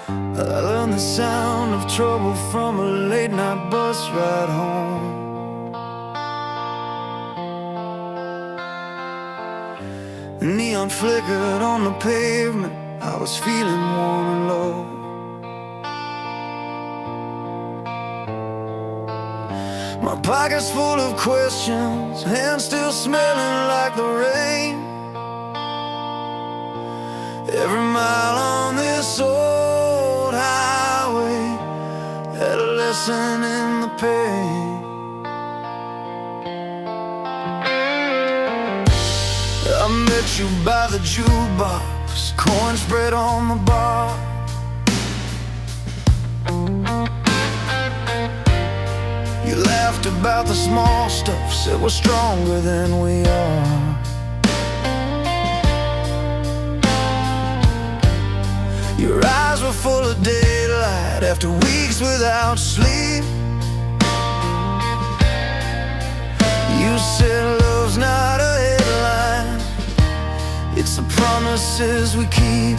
I learned the sound of trouble from a late night bus ride home. Neon flickered on the pavement, I was feeling warm and low. My pockets full of questions, hands still smelling like the rain. Every mile on this old highway had a lesson in the pain. I met you by the jukebox, corn spread on the bar. You laughed about the small stuff, said we're stronger than we are. Your eyes were full of daylight after weeks without sleep. You said love's not a headline, it's the promises we keep.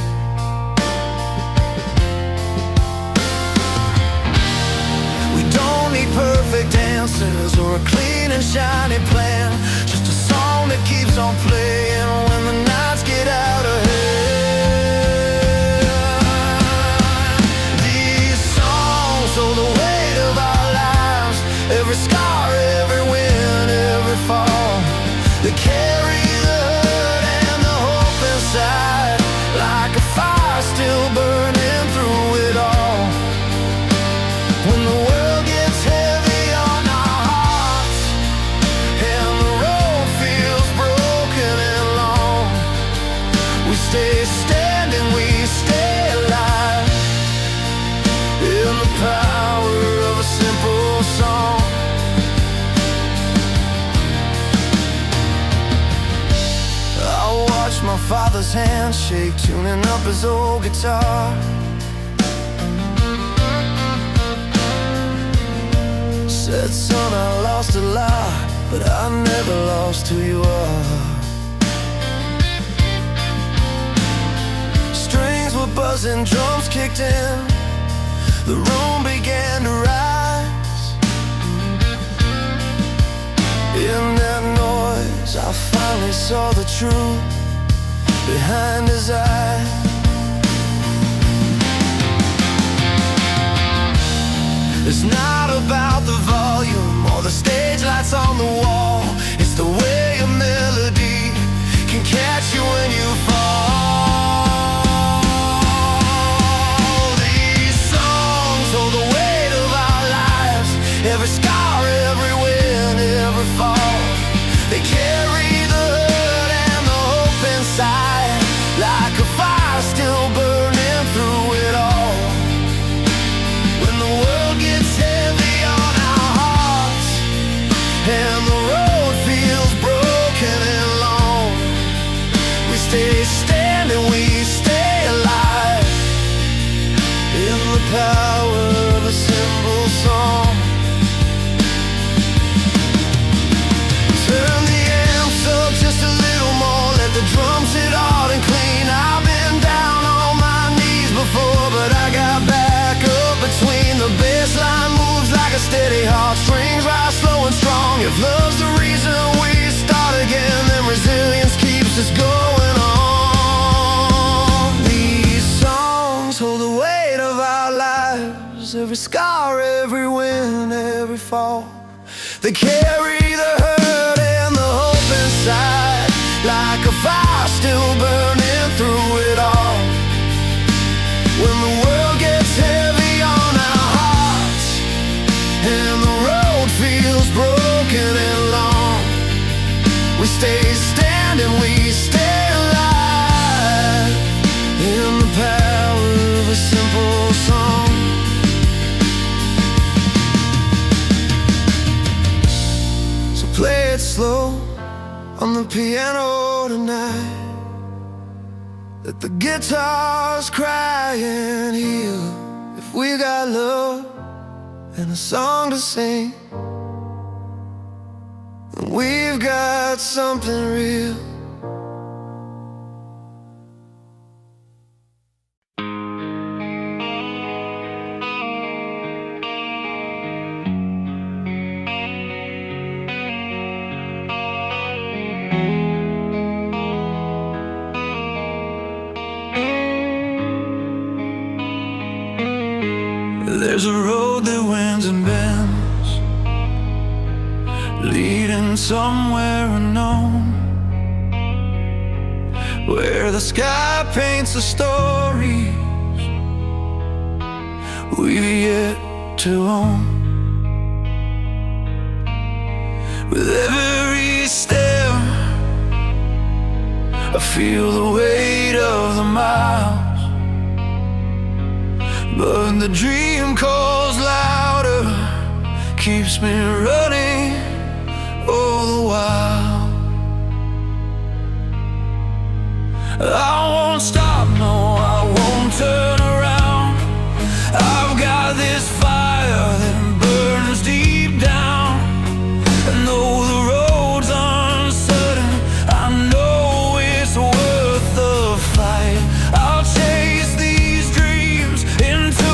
We don't need perfect answers or a clean and shiny plan, just a song that keeps on playing when the nights get out of hand. These songs hold the weight of our lives, every scar, every win, every fall. They carry the hurt and the hope inside, like a fire still burning through it all. When the world gets heavy on our hearts and the road feels broken and long, we stay standing, we stay alive, in the power of a simple song. I watched my father's hand shake, tuning up his old guitar. Said, son, I lost a lot, but I never lost who you are. Strings were buzzing, drums kicked in, the room began to rise. In that noise, I finally saw the truth behind his eyes. It's not about the volume or the stage lights on the wall, it's the way a melody can catch you when you fall. These songs hold the weight of our lives, every scar, every win, every fall. They carry the hurt and the hope inside, like a fire still burning through it all. When the world gets heavy on our hearts and the road feels broken and long, we stay standing, we stay alive, in the power of a simple song. Turn the amps up just a little more, let the drums hit hard and clean. I've been down on my knees before, but I got back up between the bass line moves like a steady heart. Strings rise slow and strong. If love's the reason we start again, then resilience keeps us going on. These songs hold the weight of our lives, every scar, every win, every fall. They carry the hurt and the hope inside, like a fire still burning through it all. When the world gets heavy on our hearts and the road feels broken and long, we stay standing, we stay alive, in the power of a simple song. So play it slow on the piano tonight, let the guitars cry and heal. If we got love and a song to sing, and we've got something real. There's a road that winds and bends, leading somewhere unknown, where the sky paints the stories we've yet to own. With every step, I feel the weight of the miles, but the dream calls louder, keeps me running all the while. I won't stop, no, I won't turn around. I've got this fire that burns deep down. And though the road's uncertain, I know it's worth the fight. I'll chase these dreams into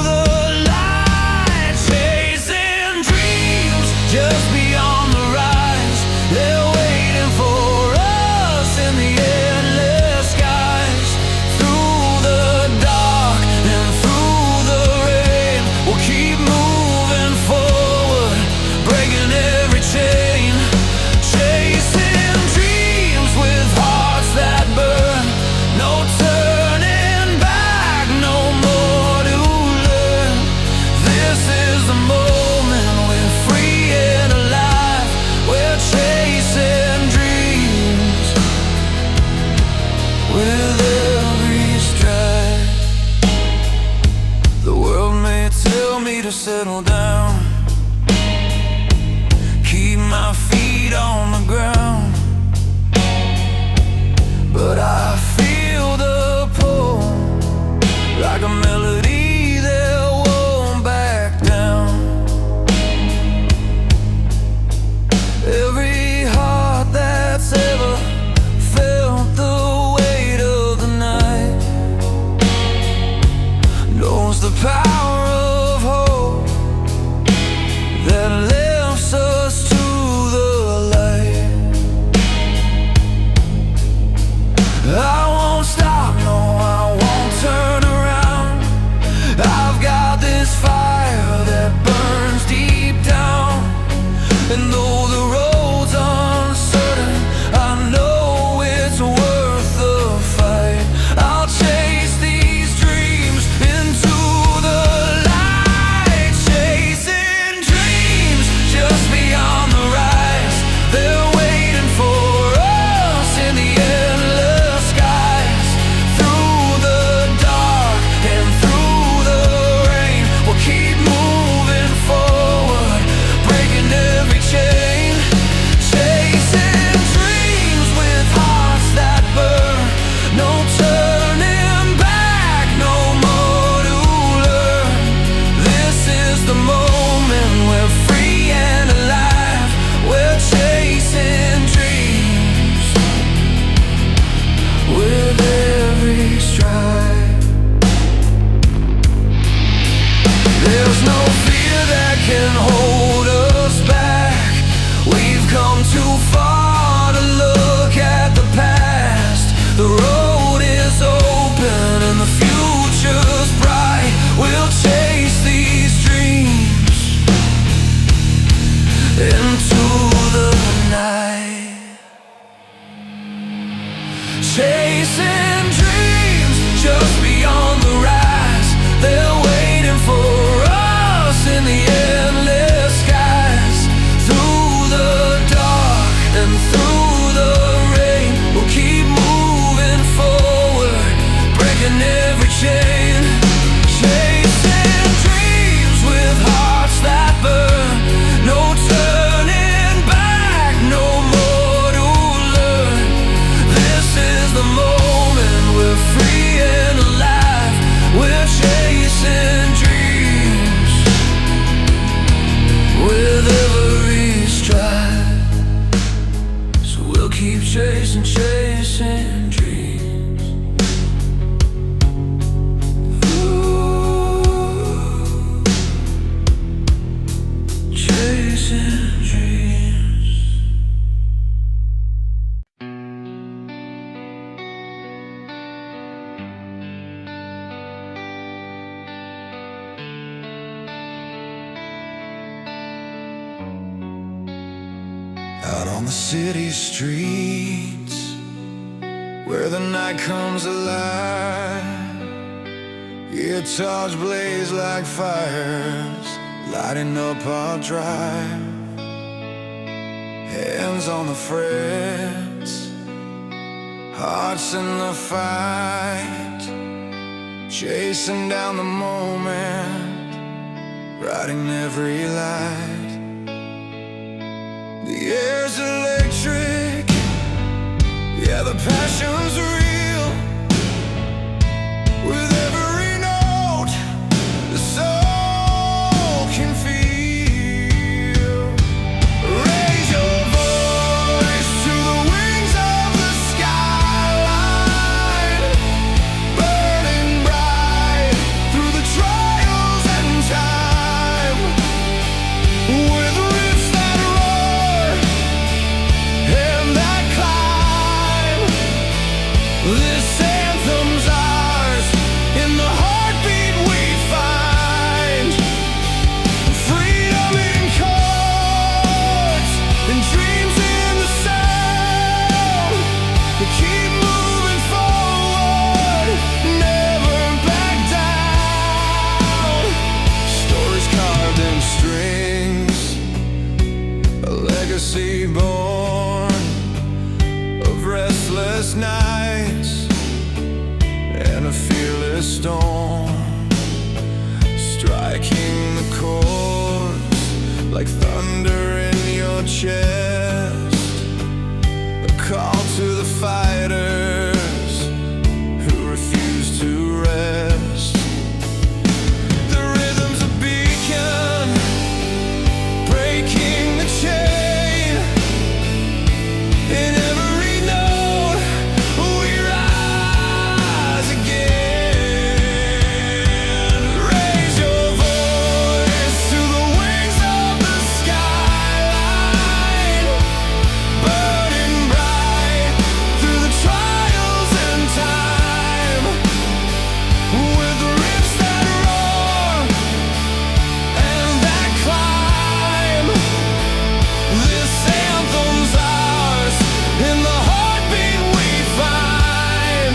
the light, chasing dreams just beyond the rise. They're waiting for us in the endless skies. Through the dark and through the rain, we'll keep moving forward, breaking every chain, chasing dreams with hearts that burn. No turning back, no more to learn. This is the moment, we're free and alive. We're chasing dreams with every stride. The world may tell me to settle down, keep my feet on the ground, but I feel the pull, like a melody that won't back down. Every heart that's ever felt the weight of the night knows the power of hope that lifts us to the light. Out on the city streets, where the night comes alive, guitars blaze like fires, lighting up our drive. Hands on the frets, hearts in the fight, chasing down the moment, riding every light. The air's electric, yeah, the passion's real. With every note, the soul can feel. Raise your voice to the wings of the skyline, burning bright through the trials and time. With riffs that roar and that climb, this anthem's ours. In the heartbeat we find freedom in chords and dreams in the sound. We keep moving forward, never back down. Stories carved in strings, a legacy born of restless nights and a fearless storm, striking the chords like thunder in your chest. A call to the fighters who refuse to rest. The rhythm's a beacon, breaking the chain. In every note we rise again. Raise your voice to the wings of the skyline, burning bright through the trials and time. With riffs that roar and that climb, this anthem's ours. In the heartbeat we find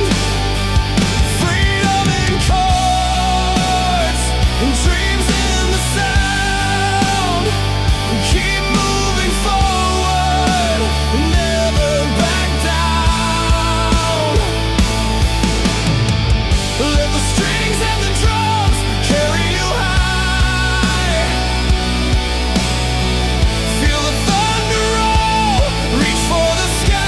freedom in chords and dreams in the sound. We keep moving forward, never back down. Let the strings and the drums carry you high. Feel the thunder roll, reach for the sky.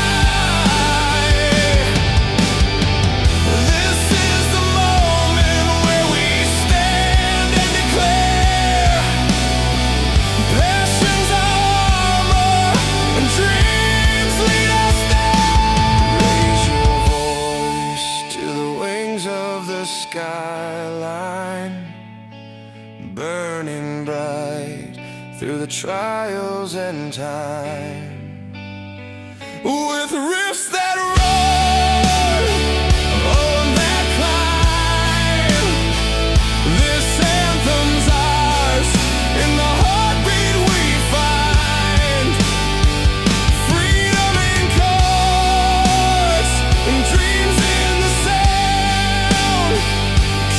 This is the moment where we stand and declare passion's armor and dreams lead us there. Raise your voice to the wings of the skyline, burning bright through the trials and time. With riffs that roar on that climb, this anthem's ours. In the heartbeat we find freedom in chords and dreams in the sound.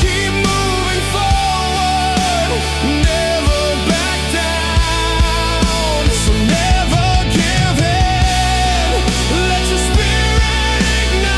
Keep moving forward, never back down. So never give in, let your spirit ignite.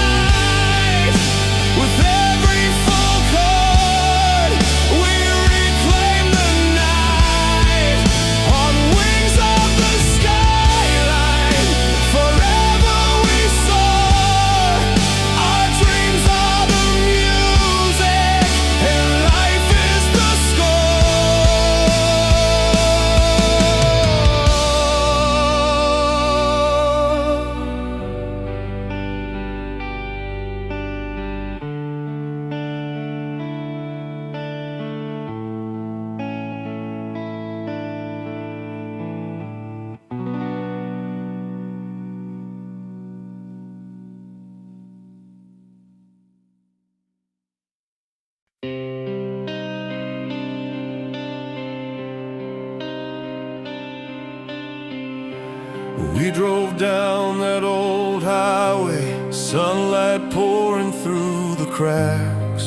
We drove down that old highway, sunlight pouring through the cracks.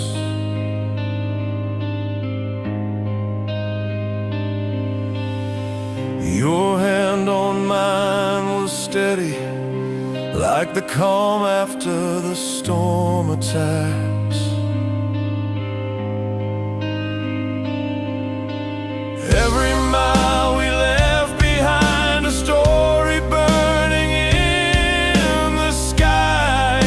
Your hand on mine was steady, like the calm after the storm attacks. Every mile we left behind a story burning in the sky.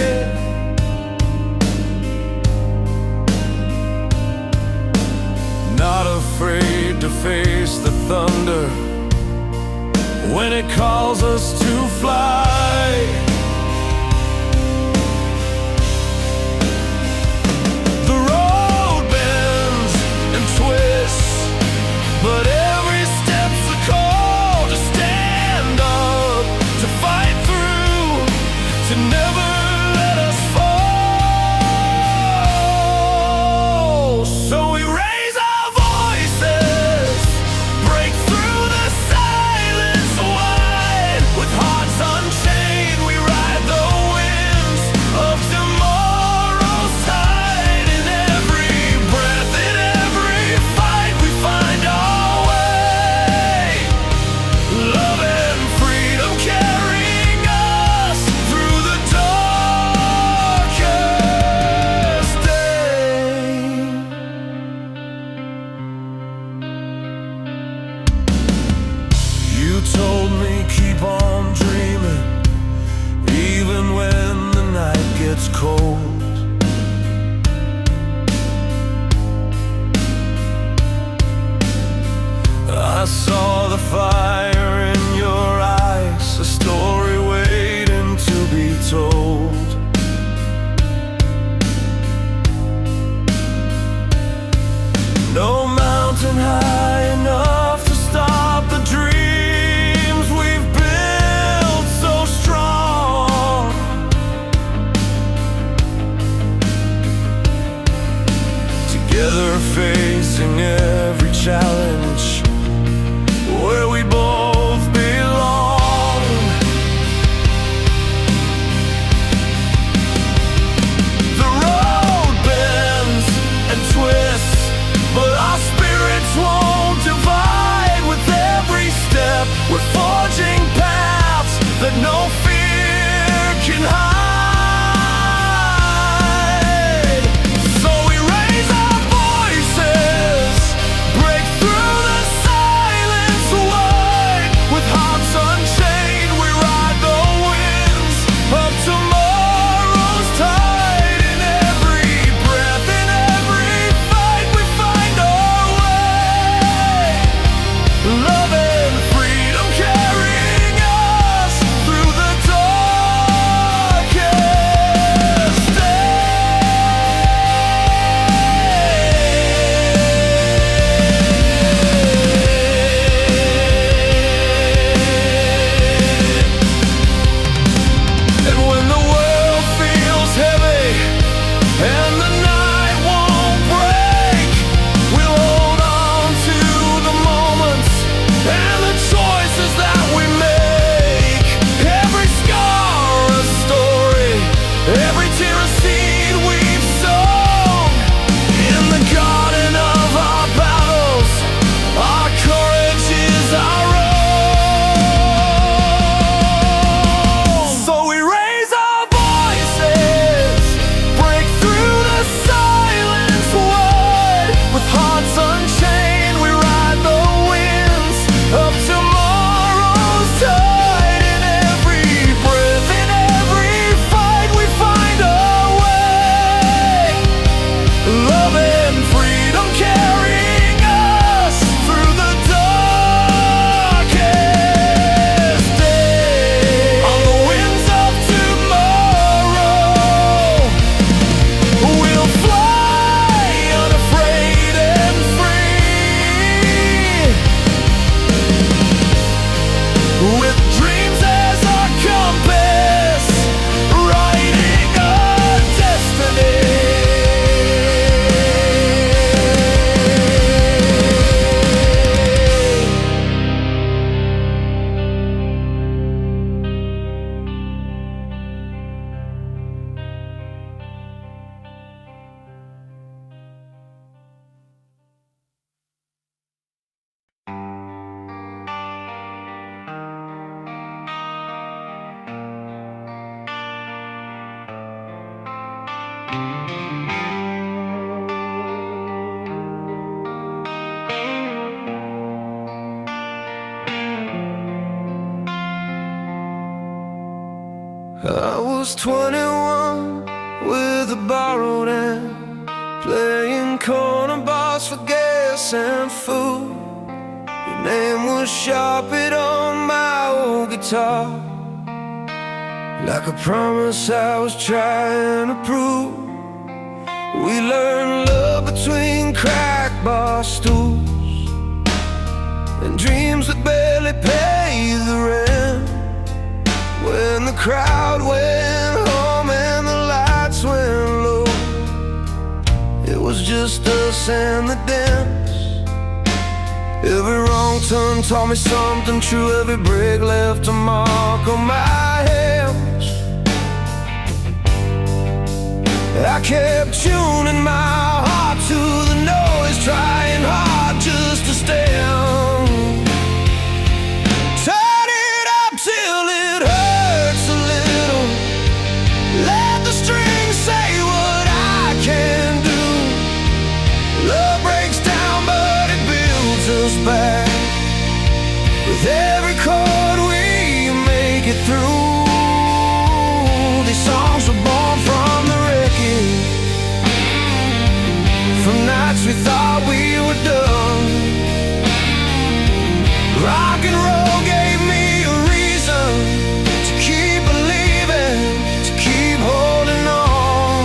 Not afraid to face the thunder when it calls us to fly. The road bends and twists, but every step's a call to stand up, to fight through, to never let us fall. So we raise our voices, break through the silence wide. With hearts unchained, we ride the winds of tomorrow's tide. In every breath, in every fight, we find our way. Love and freedom carrying us through the darkest day. You told me keep on dreaming, even when the night gets cold. I saw the fire in your eyes, a story waiting to be told. No mountain high enough to stop the dreams we've built so strong. Together facing every challenge, where we both belong. The road bends and twists, but our spirits won't divide. With every step, we're forging paths that no fear can hide. So we raise our voices, was 21 with a borrowed hand, playing corner bars for gas and food. Your name was sharped on my old guitar, like a promise I was trying to prove. We learned love between crack bar stools and dreams that barely pay the rent. When the crowd went home and the lights went low, it was just us and the dance. Every wrong turn taught me something true. Every break left a mark on my hands. I kept tuning my heart to the noise, trying hard just to stand. Turn it up till it hurts a little. Let the strings say what I can do. Love breaks down but it builds us back. With every chord we make it through. These songs were born from the wreckage, from nights we thought we were done. Rock and roll gave me a reason to keep believing, to keep holding on.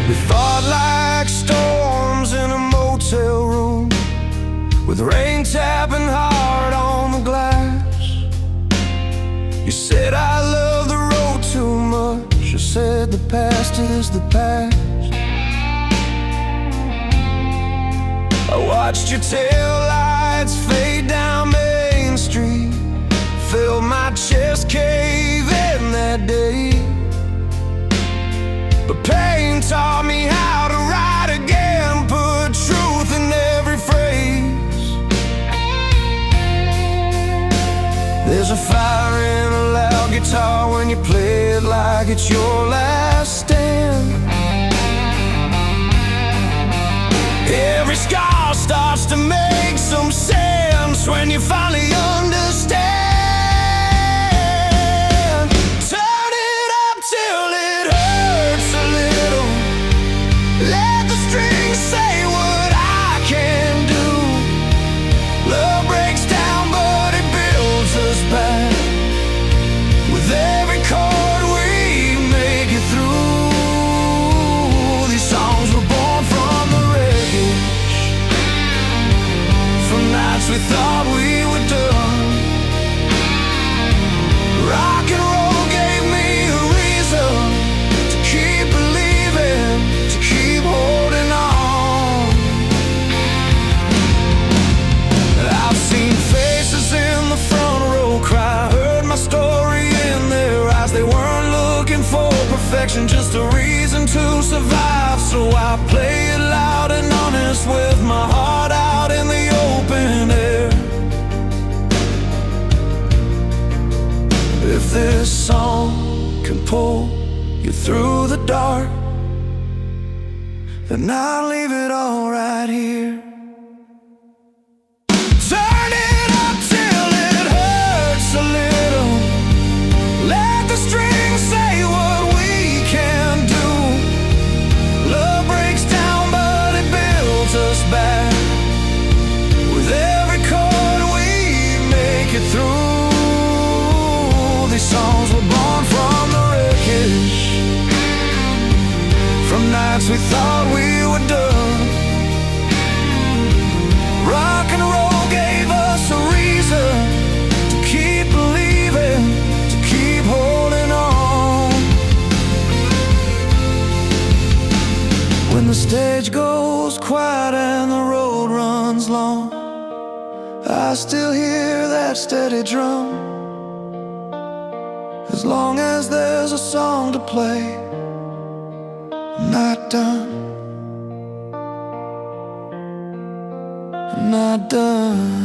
We fought like storms in a motel room, with rain tapping hard on the glass. You said I love the road too much. I said the past is the past. I watched your taillights fade down Main Street, felt my chest cave in that day. But pain taught me how to write again, put truth in every phrase. There's a fire in a loud guitar when you play it like it's your last stand. Every scar starts to make some sense when you finally understand. Turn it up till it hurts a little. Let the strings say what I can do. Love breaks down but it builds us back. With every chord we make it through. These songs were born from the wreckage, from nights we thought we were done. Rock and roll gave me a reason to keep believing, to keep holding on. I've seen faces in the front row cry, heard my story in their eyes. They weren't looking for perfection, just a reason to survive. So I play it loud and honest, with my heart out in the open air. If this song can pull you through the dark, then I'll leave it all right here. Turn it up till it hurts a little. Let the strings say what we can do. Love breaks down but it builds us back. With every chord we make it through. These songs were born from the wreckage, from nights we thought we were done. Rock and roll gave us a reason to keep believing, to keep holding on. When the stage goes quiet and the road runs long, I still hear that steady drum. As long as there's a song to play, I'm not done. I'm not done.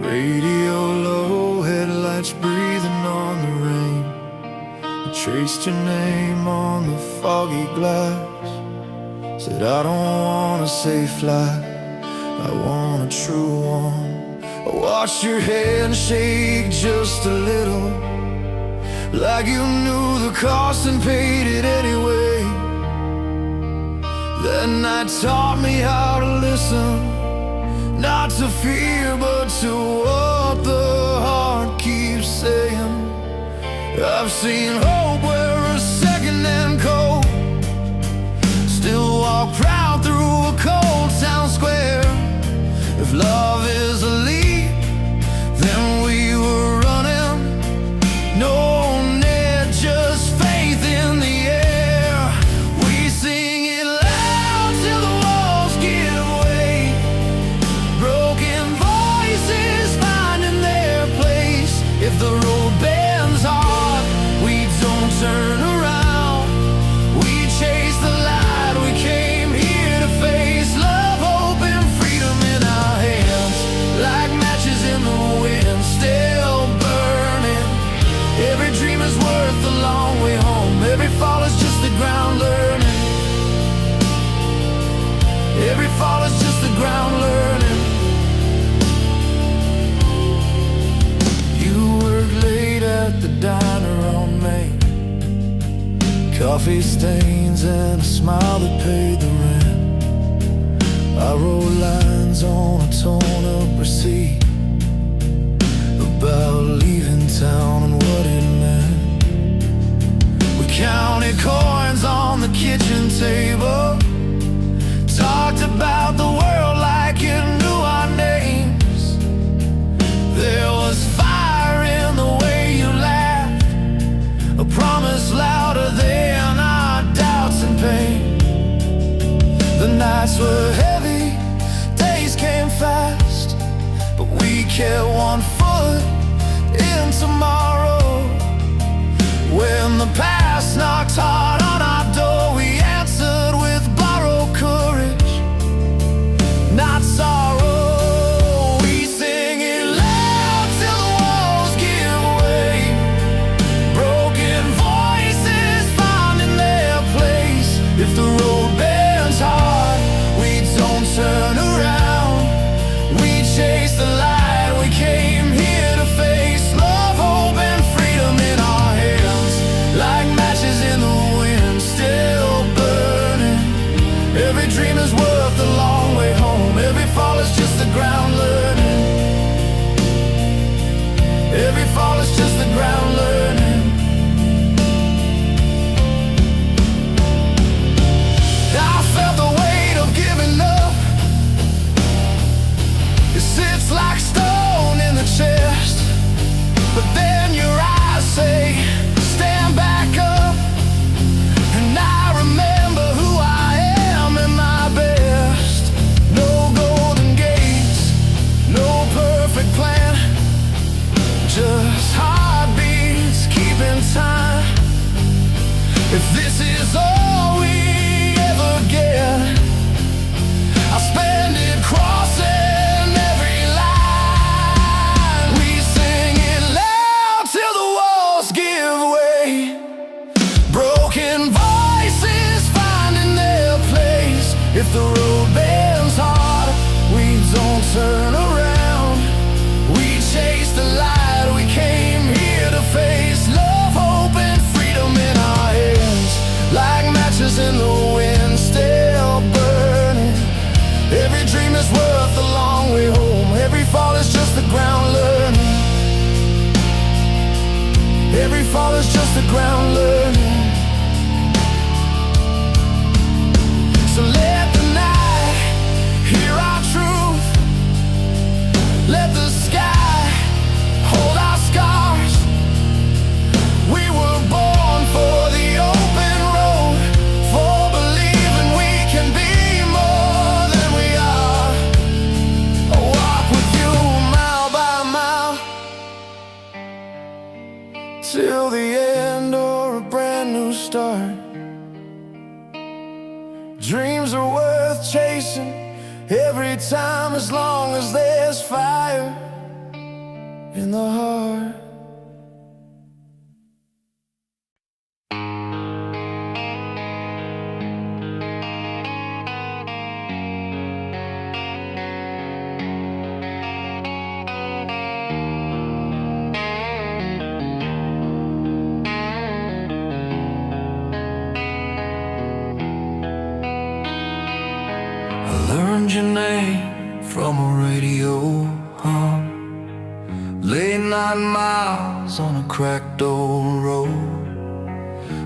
Radio low, headlights breathing on the rain. I traced your name on the foggy glass. Said I don't want a safe flight, I want a true one. I watched your hand shake just a little, like you knew the cost and paid it anyway. That night taught me how to listen, not to fear but to what the heart keeps saying. I've seen hope where a second-hand cold still walk proud through a cold town square. If love is a lead, then we were running. No net, just faith in the air. We sing it loud till the walls give way. Broken voices finding their place. If the road bends hard, we don't turn around. We chase the light, we came here to face. Love, hope, and freedom in our hands, like matches in the wind, still burning. Every dream is worth the long way home. Every fall is just the ground learning. Every fall is just the ground learning. You worked late at the diner on Main, coffee stains and a smile that paid the rent. I wrote lines on a torn-up receipt about leaving town and what it meant. We counted coins on the kitchen table, talked about the world like you knew our names. There was fire in the way you laughed, a promise louder than our doubts and pain. The nights were heavy, days came fast, but we kept one foot in tomorrow. When the past knocked hard on our door, we answered with borrowed courage, not sorrow. We sing it loud till the walls give way. Broken voices finding their place. If the road bends hard, we don't turn around. We chase the light, we came here to face. Love, hope, and freedom in our hands, like matches in the wind, still burning. Every dream is worth the long way home. Every fall is just the ground learning. Every fall is just the ground learning. I felt the weight of giving up. It sits like stone in the chest, but then your eyes say, stand back up. And I remember who I am at my best. No golden gates, no perfect plan, just heartbeats keeping time. If this is all we ever get, I'll spend it crossing every line. We sing it loud till the walls give way. Broken voices finding their place. If the road bends hard, we don't turn around. We chase the light, we came here to face. Love, hope, and freedom in our hands, like matches in the wind, still burning. Every dream is worth the long way home. Every fall is just the ground learning. Every fall is just the ground learning. So let the night hear our truth. Let the sky hold our scars. We were born for the open road, for believing we can be more than we are. I'll walk with you mile by mile, till the end or a brand new start. Dreams are worth chasing every time, as long as there's fire. in the heart. Learned your name from a radio hum, late night miles on a cracked old road,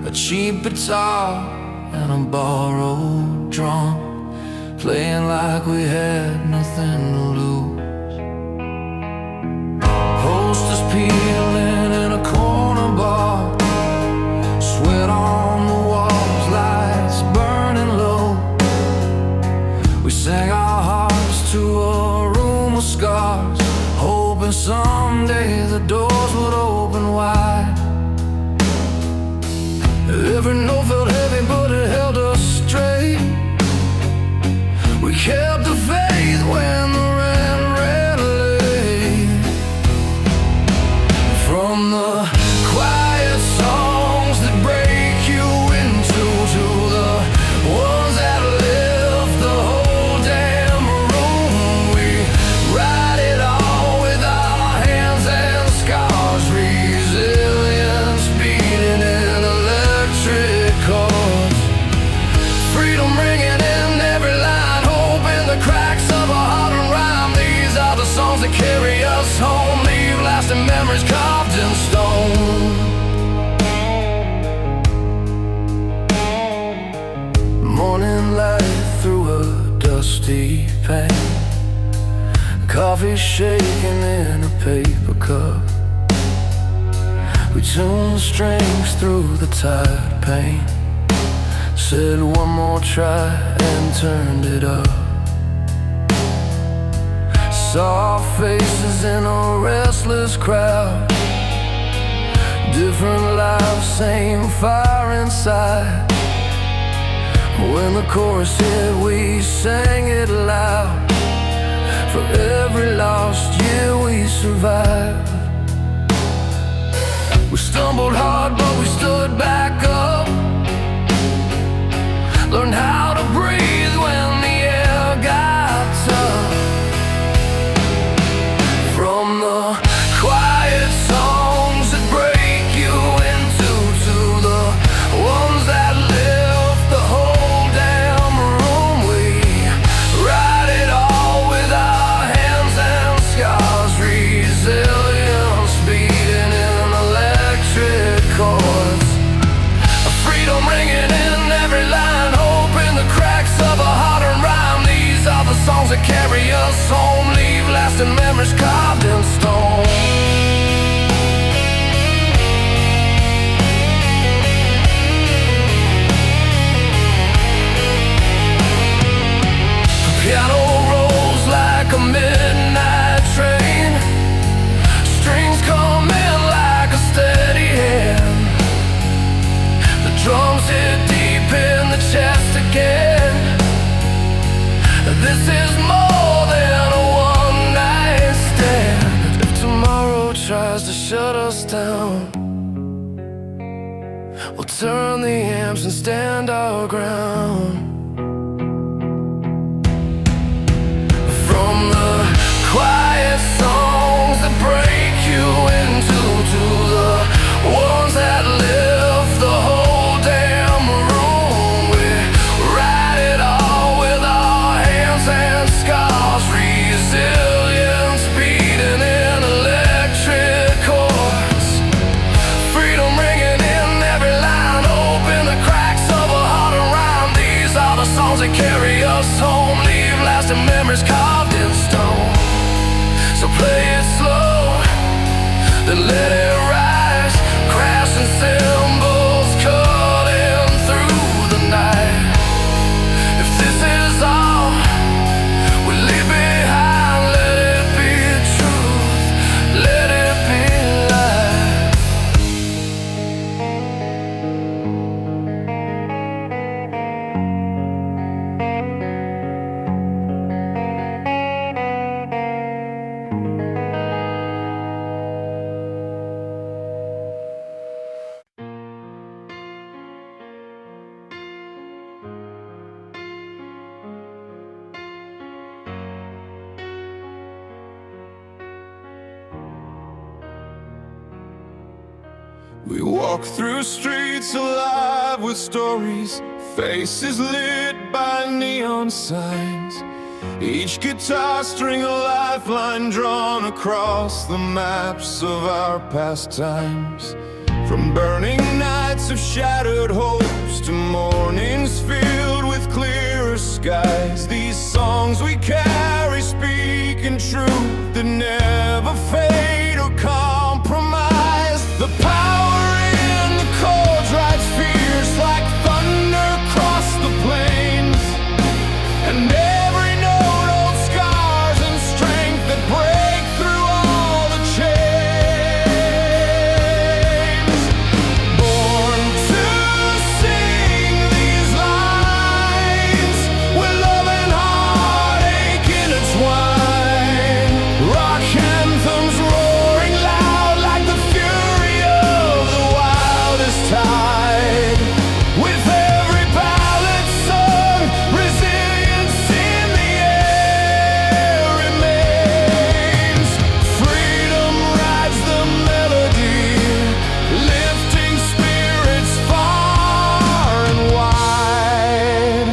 a cheap guitar and a borrowed drum, playing like we had nothing to lose. Posters peeling in a corner bar, sweat on the walls, lights burning low. We sang our hearts to a room of scars, hoping someday the doors would open wide. Every note felt heavy, but it held us straight. We kept the faith when the rain ran late. From the quiet songs that break you into, to the ones that lift the whole damn room, we write it all with our hands and scars, resilience beating in electric chords, freedom ringing in every line, hope in the cracks of a heart and rhyme. These are the songs that carry us home, leave lasting memories carved in stone. Morning light through a dusty pane, coffee shaking in a paper cup. We tuned the strings through the tired pain, said one more try and turned it up. Saw faces in a restless crowd, different lives, same fire inside. When the chorus hit, we sang it loud. For every lost year we survived. We stumbled hard, but we stood back up, learned how to breathe when the air got tough. From the quiet songs that break you into, to the ones that lift the whole damn room, we write it all with our hands and scars, resilience beating in electric chords, freedom ringing in every line, hope in the cracks of a heart and rhyme. These are the songs that carry us home, leave lasting memories carved in stone. The piano rolls like a midnight train, strings come in like a steady hand, the drums hit deep in the chest again. This is more than a one-night stand. If tomorrow tries to shut us down, we'll turn the amps and stand our ground. From the quiet songs that break you into, to the ones that lift the whole damn room, we write it all with our hands and scars, resilience beating in electric chords, freedom ringing in every line, hope in the cracks of a heart and rhyme. These We walk through streets alive with stories, faces lit by neon signs. Each guitar string a lifeline drawn across the maps of our past times. From burning nights of shattered hopes to mornings filled with clearer skies, these songs we carry speak in truth that never fade or compromise. The power in the chords rides fierce like thunder across the plains, and every note holds scars and strength that break through all the chains. Born to sing these lines, where love and heartache intertwine. Rock anthems roaring loud like the fury of the wildest tide. With every ballad sung, resilience in the air remains. Freedom rides the melody, lifting spirits far and wide.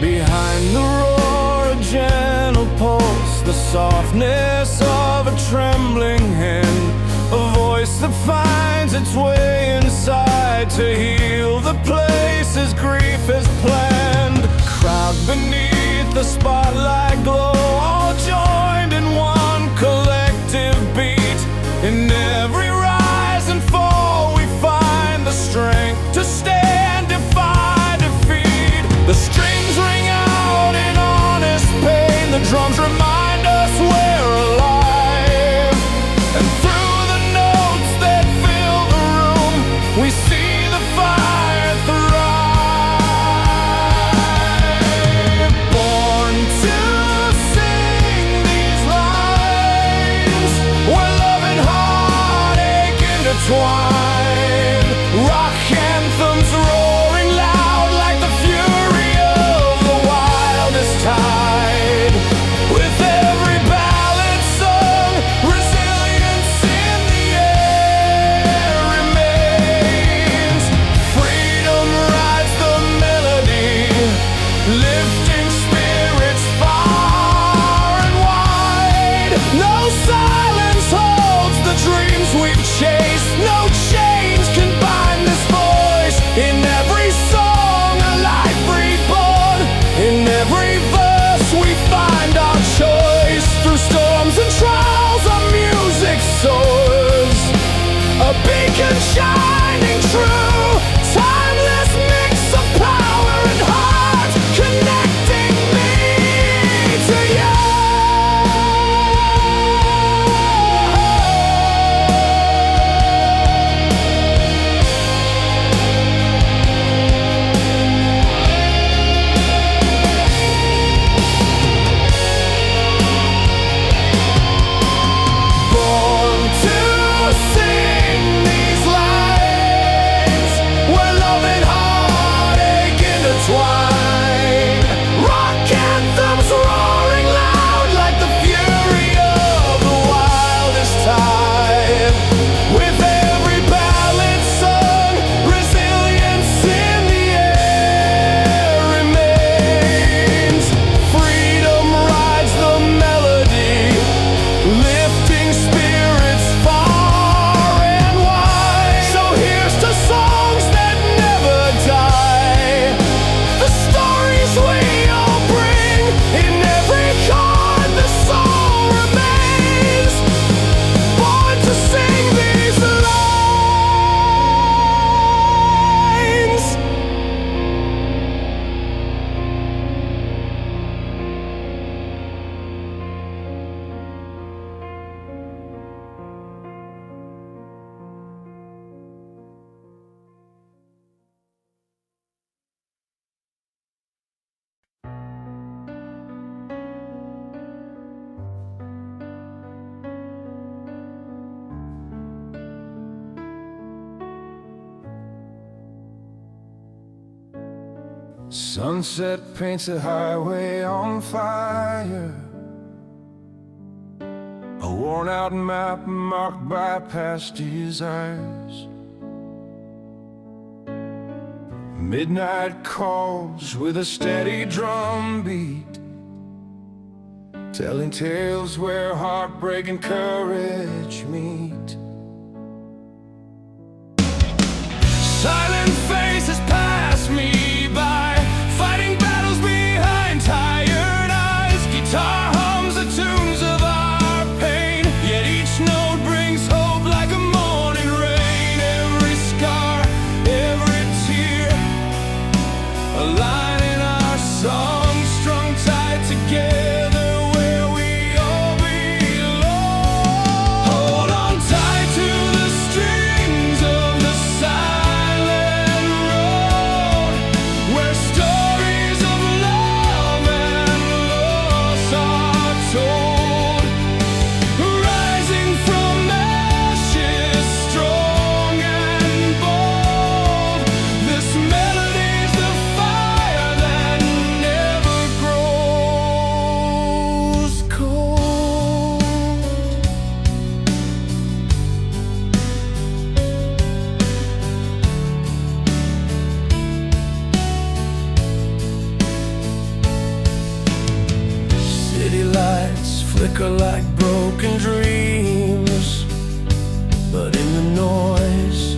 Behind the roar, a gentle pulse, the softness of a trembling hand, a voice that finds its way inside to heal the places grief has planned. Crowd beneath the spotlight glow, all joined in one collective beat. In every rise and fall we find the strength to stand, defy defeat. The strings ring out in honest pain, the drums remind us we're alive. And through the notes that fill the room, we see the fire thrive. Born to sing these lines, where love and heartache intertwine. Rock anthems roaring loud like the fury of the wildest tide. With every ballad sung, resilience in the air remains. Freedom rides the melody, lifting spirits far and wide. No silence holds the dreams we've chased, no chains can bind this voice. In every song a life reborn, in every verse we find our choice. Through storms and trials our music soars, a beacon shining true, timeless mix of power and heart, connecting me to you. Born to sing these lines, where love and heartache intertwine. Rock anthems roaring loud like the fury of the wildest tide. With every ballad sung, resilience in the air remains. Freedom rides the melody, lifting spirits far and wide. So here's to songs that never die, the stories we all bring. In every chord the soul remains. Born to sing these lines. Sunset paints the highway on fire. worn out map marked by past desires. Midnight calls with a steady drum beat, telling tales where heartbreak and courage meet. Silent faces pass me by, fighting battles behind tired eyes. Guitar hums the tunes of our pain, yet each note brings hope like a morning rain. Every scar, every tear, a line in our song, strung tight together where we all belong. Hold on tight to the strings of the silent road, where stories of love and loss are told. Rising from ashes, strong and bold, this melody's the fire that never grows cold. City lights flicker like broken dreams, but in the noise,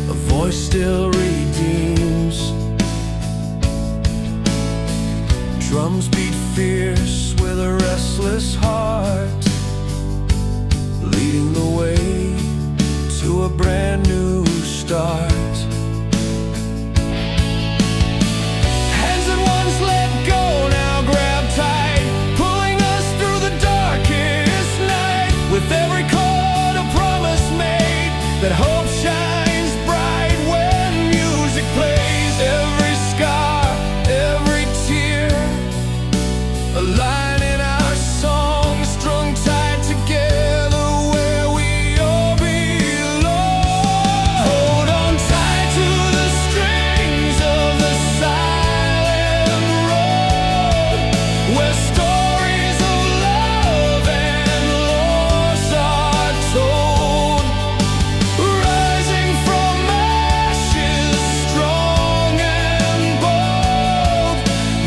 a voice still redeems. Drums beat fierce with a restless heart, leading the way to a brand new start. Hands that once let go now grab tight, pulling us through the darkest night. With every chord a promise made, that hope shines bright when music plays. Every scar, every tear, a line in our song, strung tight together where we all belong. Hold on tight to the strings of the silent road, where stories of love and loss are told. Rising from ashes, strong and bold,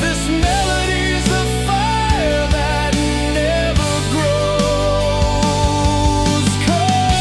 this melody's the fire that never grows cold.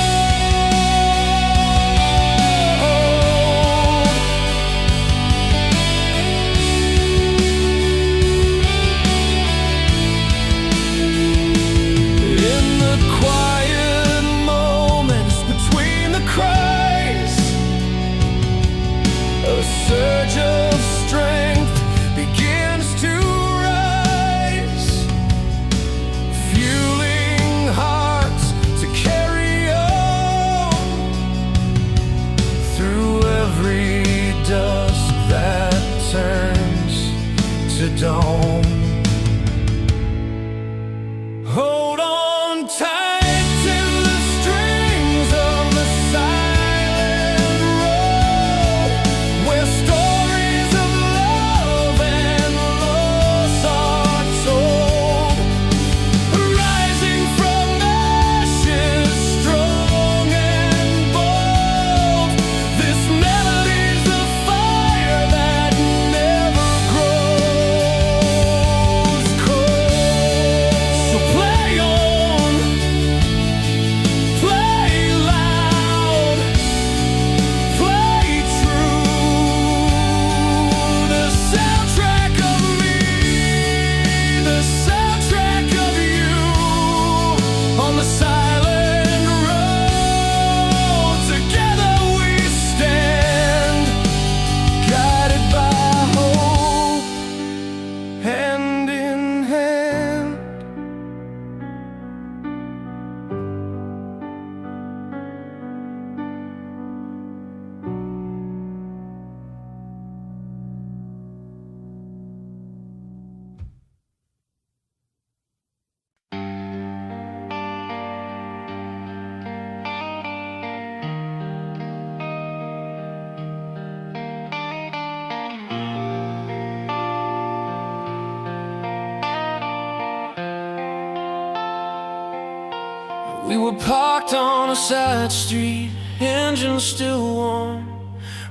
We were parked on a side street, engine still warm,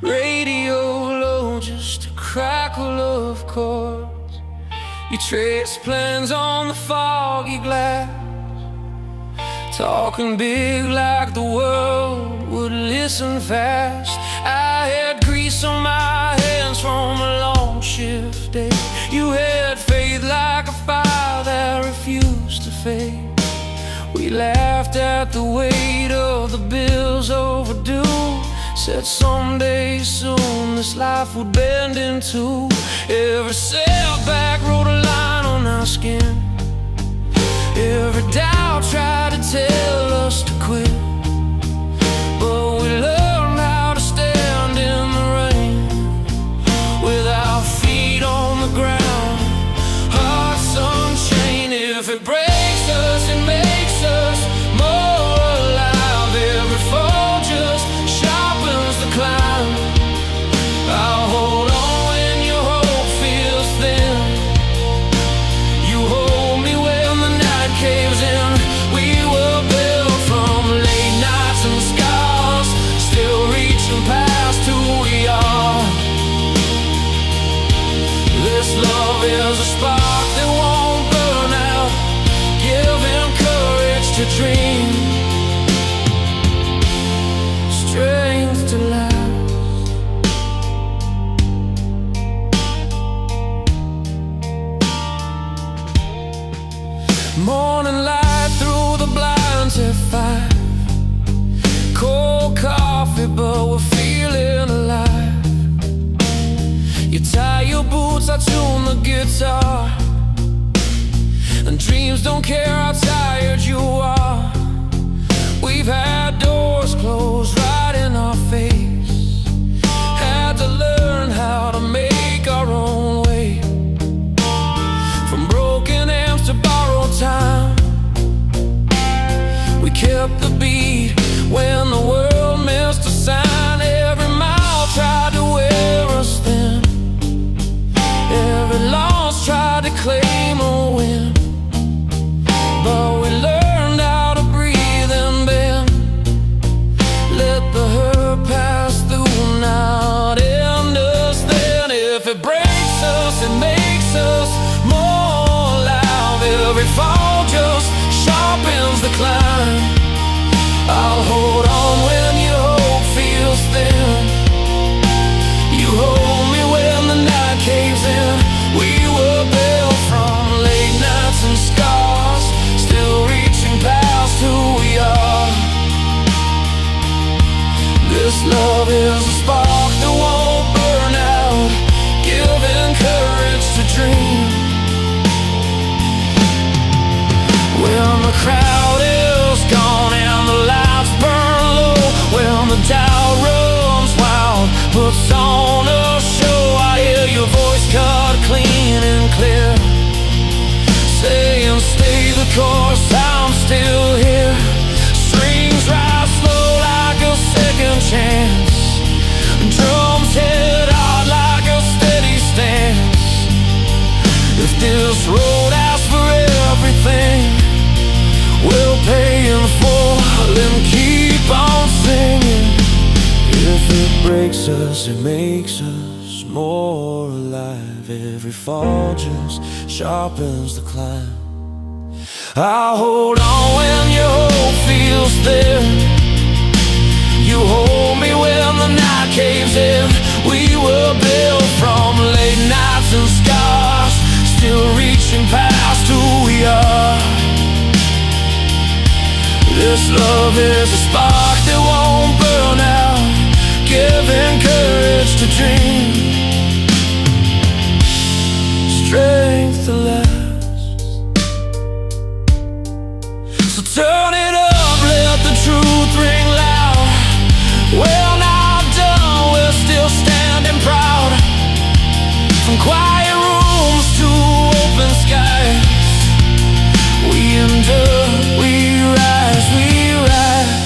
radio low, just a crackle of chords. You traced plans on the foggy glass, talking big like the world would listen fast. I had grease on my hands from a long shift day. You had faith like a fire that refused to fade. We laughed at the weight of the bills overdue, said someday soon this life would bend in two. Every setback wrote a line on our skin, every doubt tried to tell us to quit. But we learned how to stand in the rain, with our feet on the ground, hearts unchained. If it breaks us, it makes us more alive. Every fall just sharpens the climb. I'll hold on when your hope feels thin. You hold me when the night caves in. We were built from late nights and scars, still reaching past who we are. This love is a spark that won't burn out, giving courage to dream, strength to last. Morning light through the blinds at 5, cold coffee but we're feeling alive. You tie your boots, I tune the guitar, and dreams don't care how tired you are. We've had doors closed right in our face, had to learn how to make our own way. From broken amps to borrowed time, we kept the beat when the world missed a sign. Every mile tried to wear us thin, every loss tried to claim a win. But we learned how to breathe and bend, let the hurt pass through, not end us then. If it breaks us, it makes us more alive. Every fall just sharpens the climb. I'll hold on when your hope feels thin. You hold me when the night caves in. We were built from late nights and scars, still reaching past who we are. This love is a spark that won't burn out, giving courage to dream. When the crowd is gone and the lights burn low, when the doubt runs wild, puts on a show, I hear your voice cut clean and clear, saying stay the course, I'm still here. Strings rise slow like a second chance, drums hit hard like a steady stance. If this road asks for everything, we'll pay in full, then keep on singing. If it breaks us, it makes us more alive. Every fall just sharpens the climb. I'll hold on when your hope feels thin. You hold me when the night caves in. We were built from late nights and scars, still reaching past who we are. This love is a spark that won't burn out, giving courage to dream, strength to last. So turn it up, let the truth ring loud. We're not done, we're still standing proud. From quiet rooms to open skies, we endure, we rise, we rise.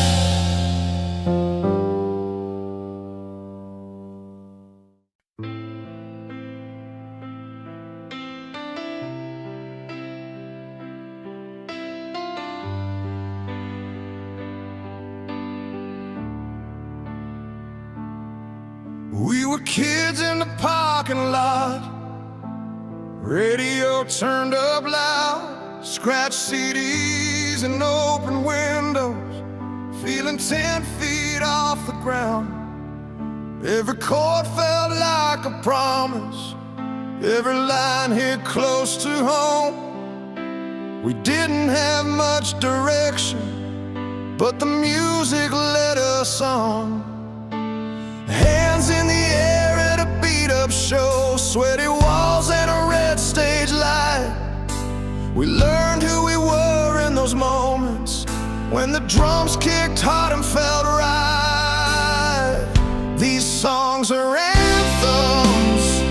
We were kids in the parking lot, radio turned up loud, scratch CDs and open windows, feeling 10 feet off the ground. Every chord felt like a promise, every line hit close to home. We didn't have much direction, but the music led us on. Hands in the air at a beat-up show, sweaty walls and a red stage light. We learned who we were in those moments, when the drums kicked hard and felt right. These songs are anthems,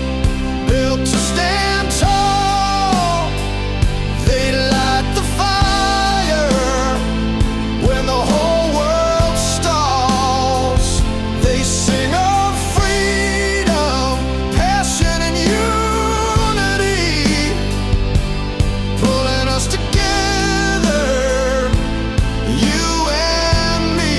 built to stand tall. They light the fire when the whole world stalls. They sing of freedom, passion and unity, pulling us together, you and me.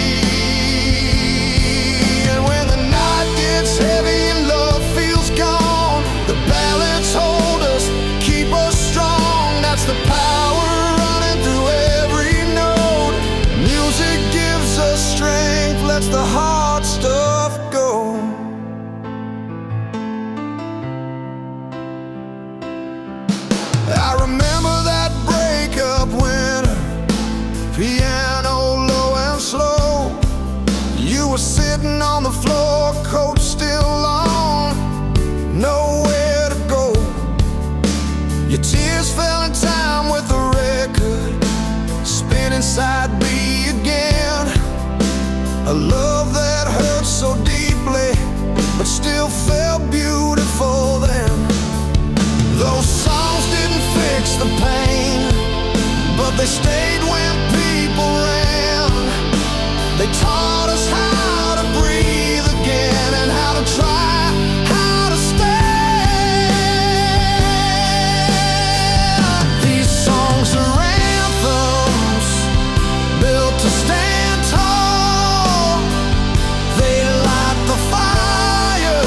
And when the night gets heavy and love feels gone, the ballads hold us, keep us strong. That's the power running through every note. Music gives us strength, lets the hard stuff go. I remember that breakup winter, piano low and slow. You were sitting on the floor, coat still on, nowhere to go. Your tears fell in time with the record, spinning side B again. A love that hurt so deeply, but still felt beautiful then. Those songs didn't fix the pain, but they stayed when people ran. They taught us how to breathe again, and how to try, how to stand. These songs are anthems, built to stand tall. They light the fire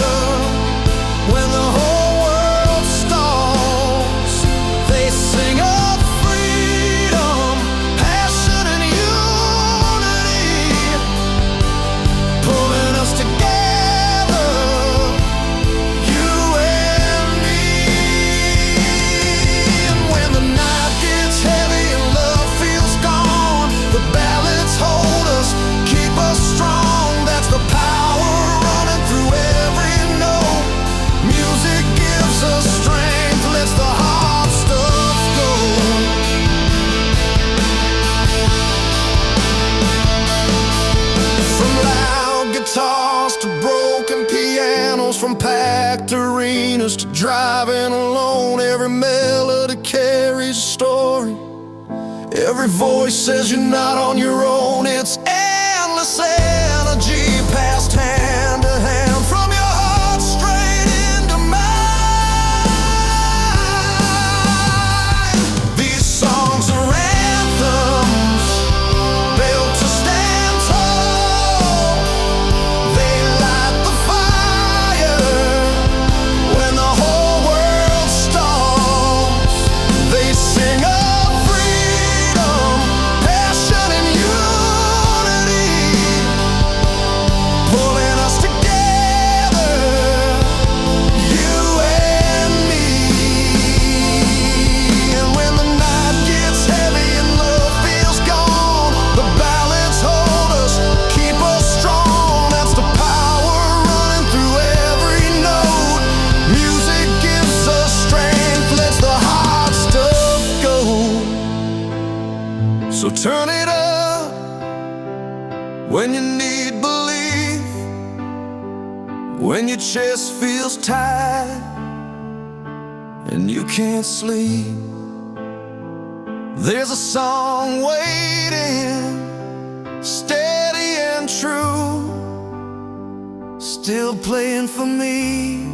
when the whole world stalls. They sing of freedom, passion and unity, pulling us together, you and me. And when the night gets heavy and love feels gone, the ballads hold us, keep us strong. That's the power running through every note. Music gives us strength, lets the hard stuff go. From loud guitars to broken pianos, from packed arenas to driving alone, every melody carries a story. Every voice says you're not on your own. It's endless energy passed hand to hand, from your heart straight into mine. These songs are anthems, built to stand tall. They light the fire when the whole world stalls. They sing of freedom, passion and unity, pulling us together, you and me. And when the night gets heavy and love feels gone, the ballads hold us, keep us strong. That's the power running through every note. Music gives us strength, lets the hard stuff go. So turn it up when you need belief, when your chest feels tight and you can't sleep. There's a song waiting, steady and true, still playing for me,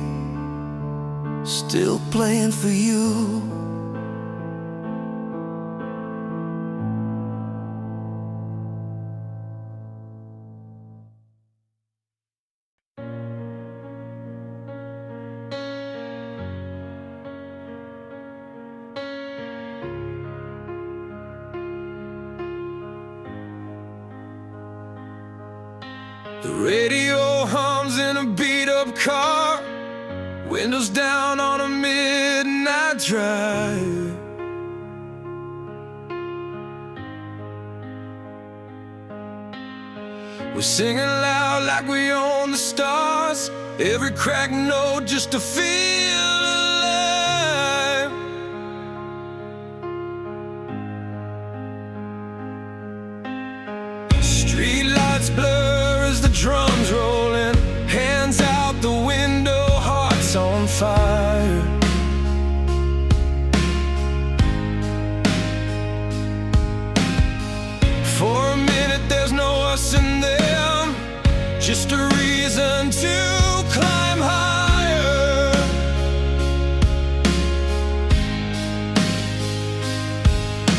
still playing for you. The radio hums in a beat-up car, windows down on a midnight drive. We're singing loud like we own the stars, every cracked note just to feel alive. Street lights blur as the drums roll in, hands out the window, hearts on fire. For a minute there's no us and them, just a reason to climb higher.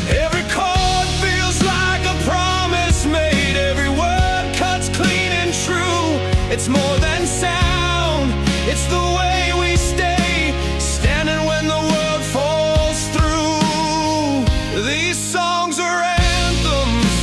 Every chord feels like a promise made, every word cuts clean and true. It's more than sound, it's the way we stay, standing when the world falls through. These songs are anthems,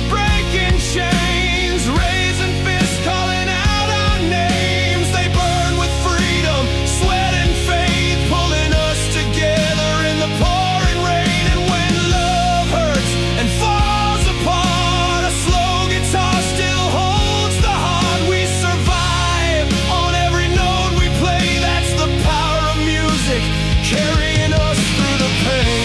breaking chains, raising fists, calling out our names. They burn with freedom, sweat and faith, pulling us together in the pouring rain. And when love hurts and falls apart, a slow guitar still holds the heart. We survive on every note we play. That's the power of music, carrying us through the pain.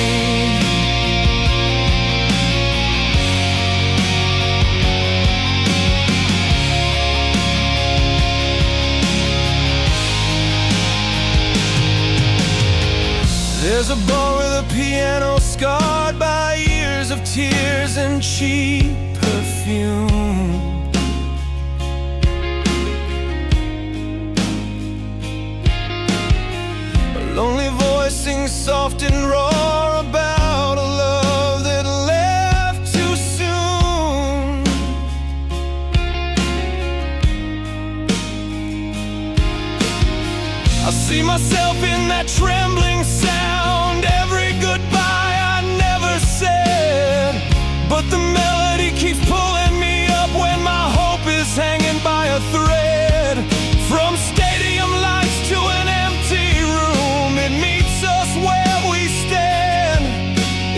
There's a bar with a piano scarred by years of tears and cheap perfume. A lonely voice sings soft and raw about a love that left too soon. I see myself in that trembling sound, every goodbye I never said. But the melody keeps pulling me up when my hope is hanging by a thread. From stadium lights to an empty room, it meets us where we stand.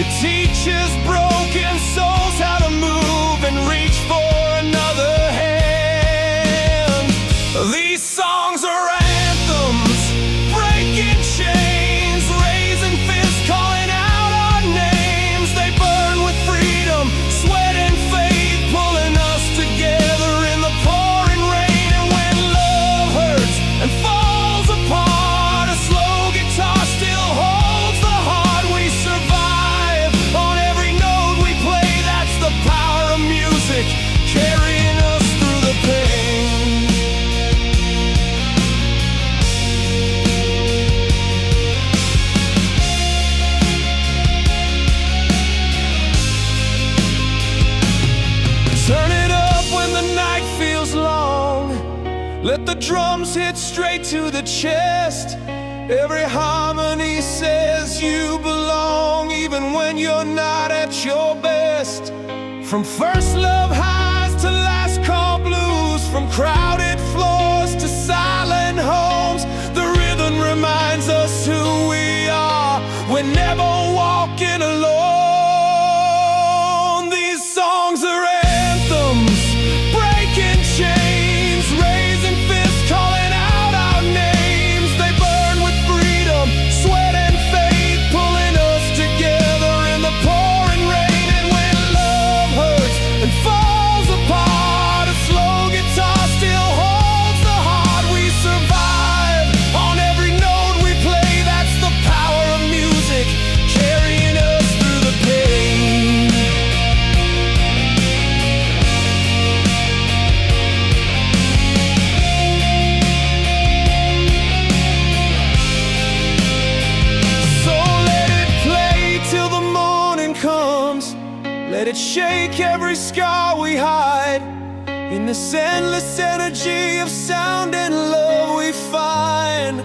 It teaches broken souls how to move and reach for another hand. These songs are anthems, breaking chains, raising fists, calling out our names. They burn with freedom, sweat and faith, pulling us together in the pouring rain. And when love hurts and falls apart, a slow guitar still holds the heart. We survive on every note we play. That's the power of music, carrying us through the pain. Turn it up when the night feels long, let the drums hit straight to the chest. Every harmony says you belong, even when you're not at your best. From first love highs to last call blues, from crowded floors to silent homes, the rhythm reminds us who we are. We're never walking alone. These songs are anthems, breaking chains, raising fists, calling out our names. They burn with freedom, sweat and faith, pulling us together in the pouring rain. And when love hurts and falls apart, a slow guitar still holds the heart. We survive on every note we play. That's the power of music, carrying us through the pain. So let it play till the morning comes. Let it shake every scar we hide. In this endless energy of sound and love, we find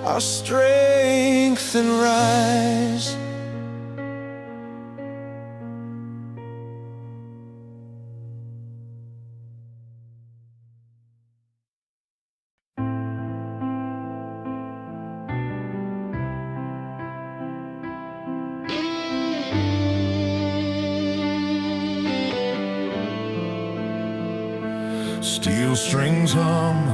our strength and rise. Steel strings hum,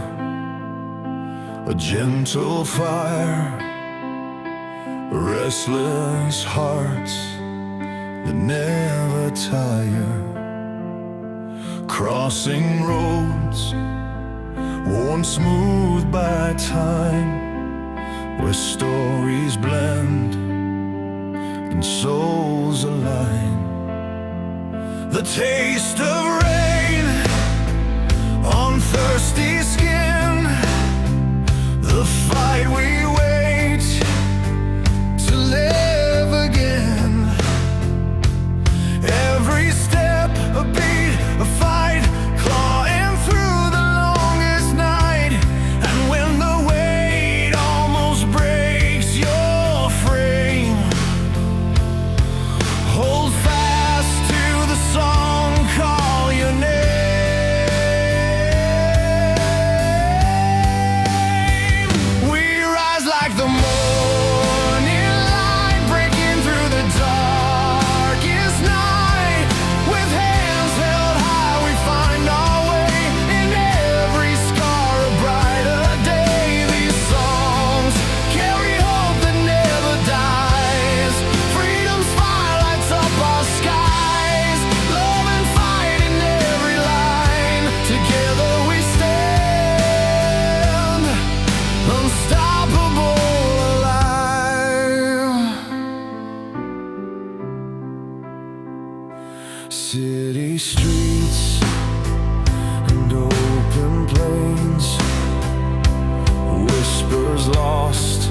a gentle fire, restless hearts that never tire, crossing roads worn smooth by time, where stories blend and souls align. The taste of rain on thirsty skin, the fight we wait to live again. Every step a beat, a fight, clawing through the longest night. And when the weight almost breaks your frame, hold fast to the song, call your name. City streets and open plains, whispers lost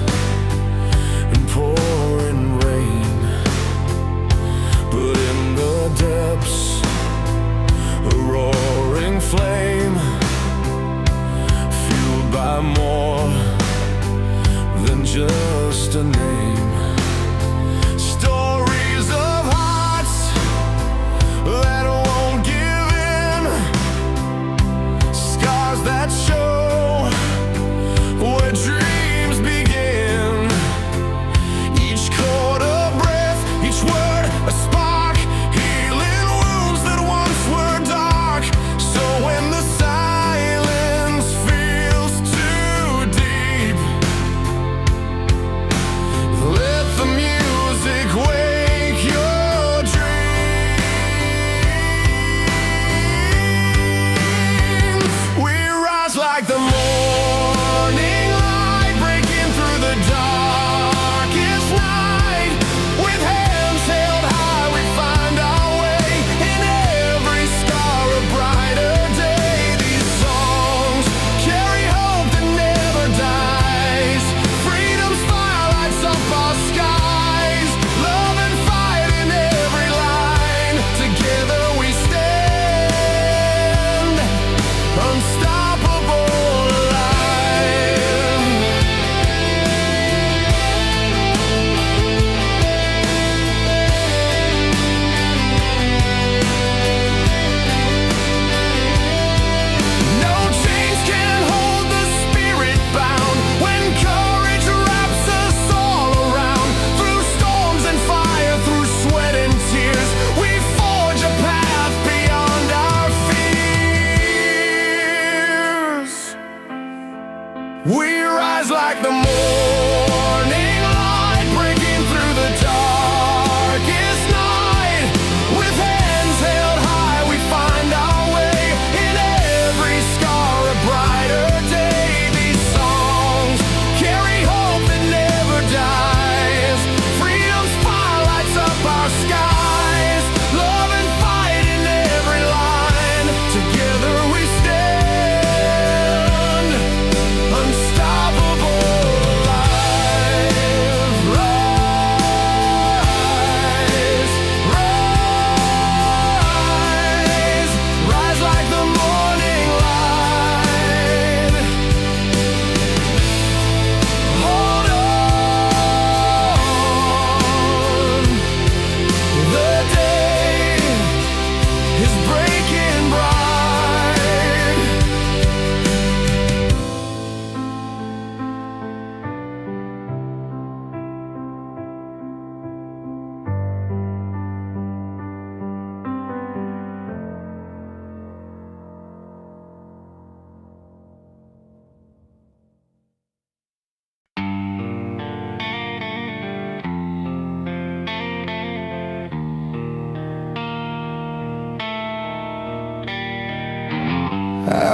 in pouring rain. But in the depths, a roaring flame, fueled by more than just a name. Stories of hearts that won't give in,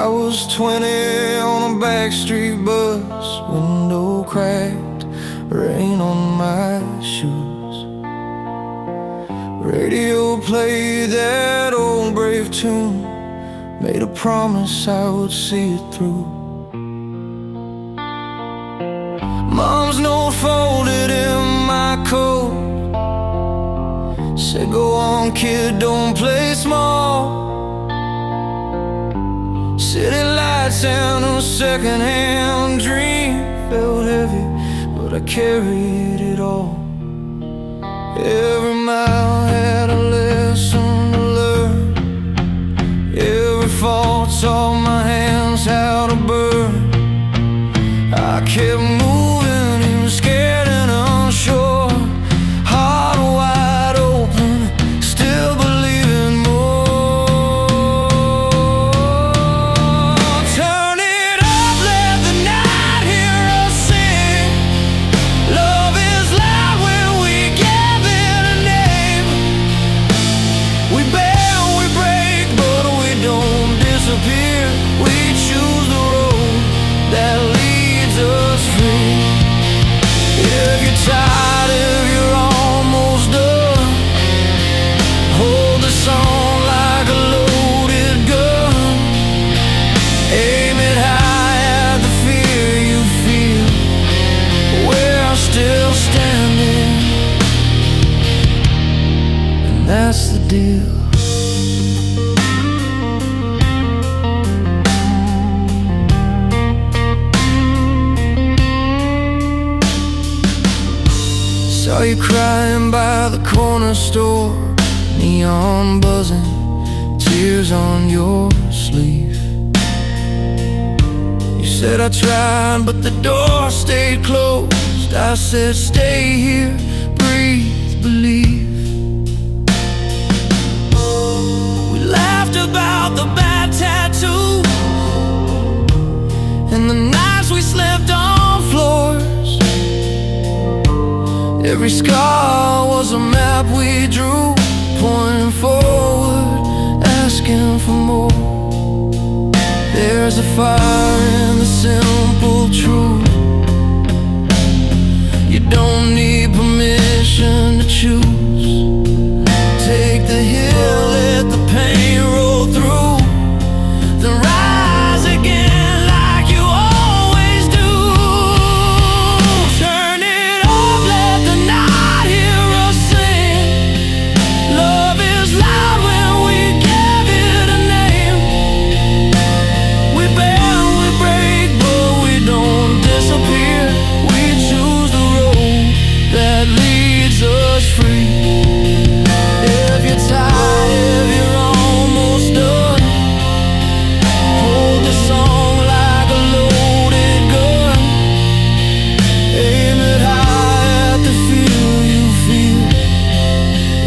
I was 20 on a backstreet bus, window cracked, rain on my shoes. Radio played that old brave tune, made a promise I would see it through. Mom's note folded in my coat said, "Go on, kid, don't play small." City lights and a second-hand dream felt heavy, but I carried it all. Every mile had a lesson to learn. Every fall taught my hands how to burn. I kept moving, even scared and unsure, heart wide open, still believing more. Turn it up, let the night hear us sing. Love is loud when we give it a name. We bend, we break, but we don't disappear. We choose the road that leads us free. If you're tired, if you're almost done, hold the song like a loaded gun. Aim it high at the fear you feel. We're still standing, and that's the deal. Saw you crying by the corner store, neon buzzing, tears on your sleeve. You said I tried, but the door stayed closed. I said stay here, breathe, believe. We laughed about the bad tattoos and the nights we slept on floors. Every scar was a map we drew, pointing forward, asking for more. There's a fire in the simple truth. You don't need permission to choose. Take the hill, let the pain roll through, then rise again like you always do. Turn it up, let the night hear us sing. Love is loud when we give it a name. We bend, we break, but we don't disappear. We choose the road that leads us free. If you're tired, if you're almost done, hold the song like a loaded gun. Aim it high at the feel you feel.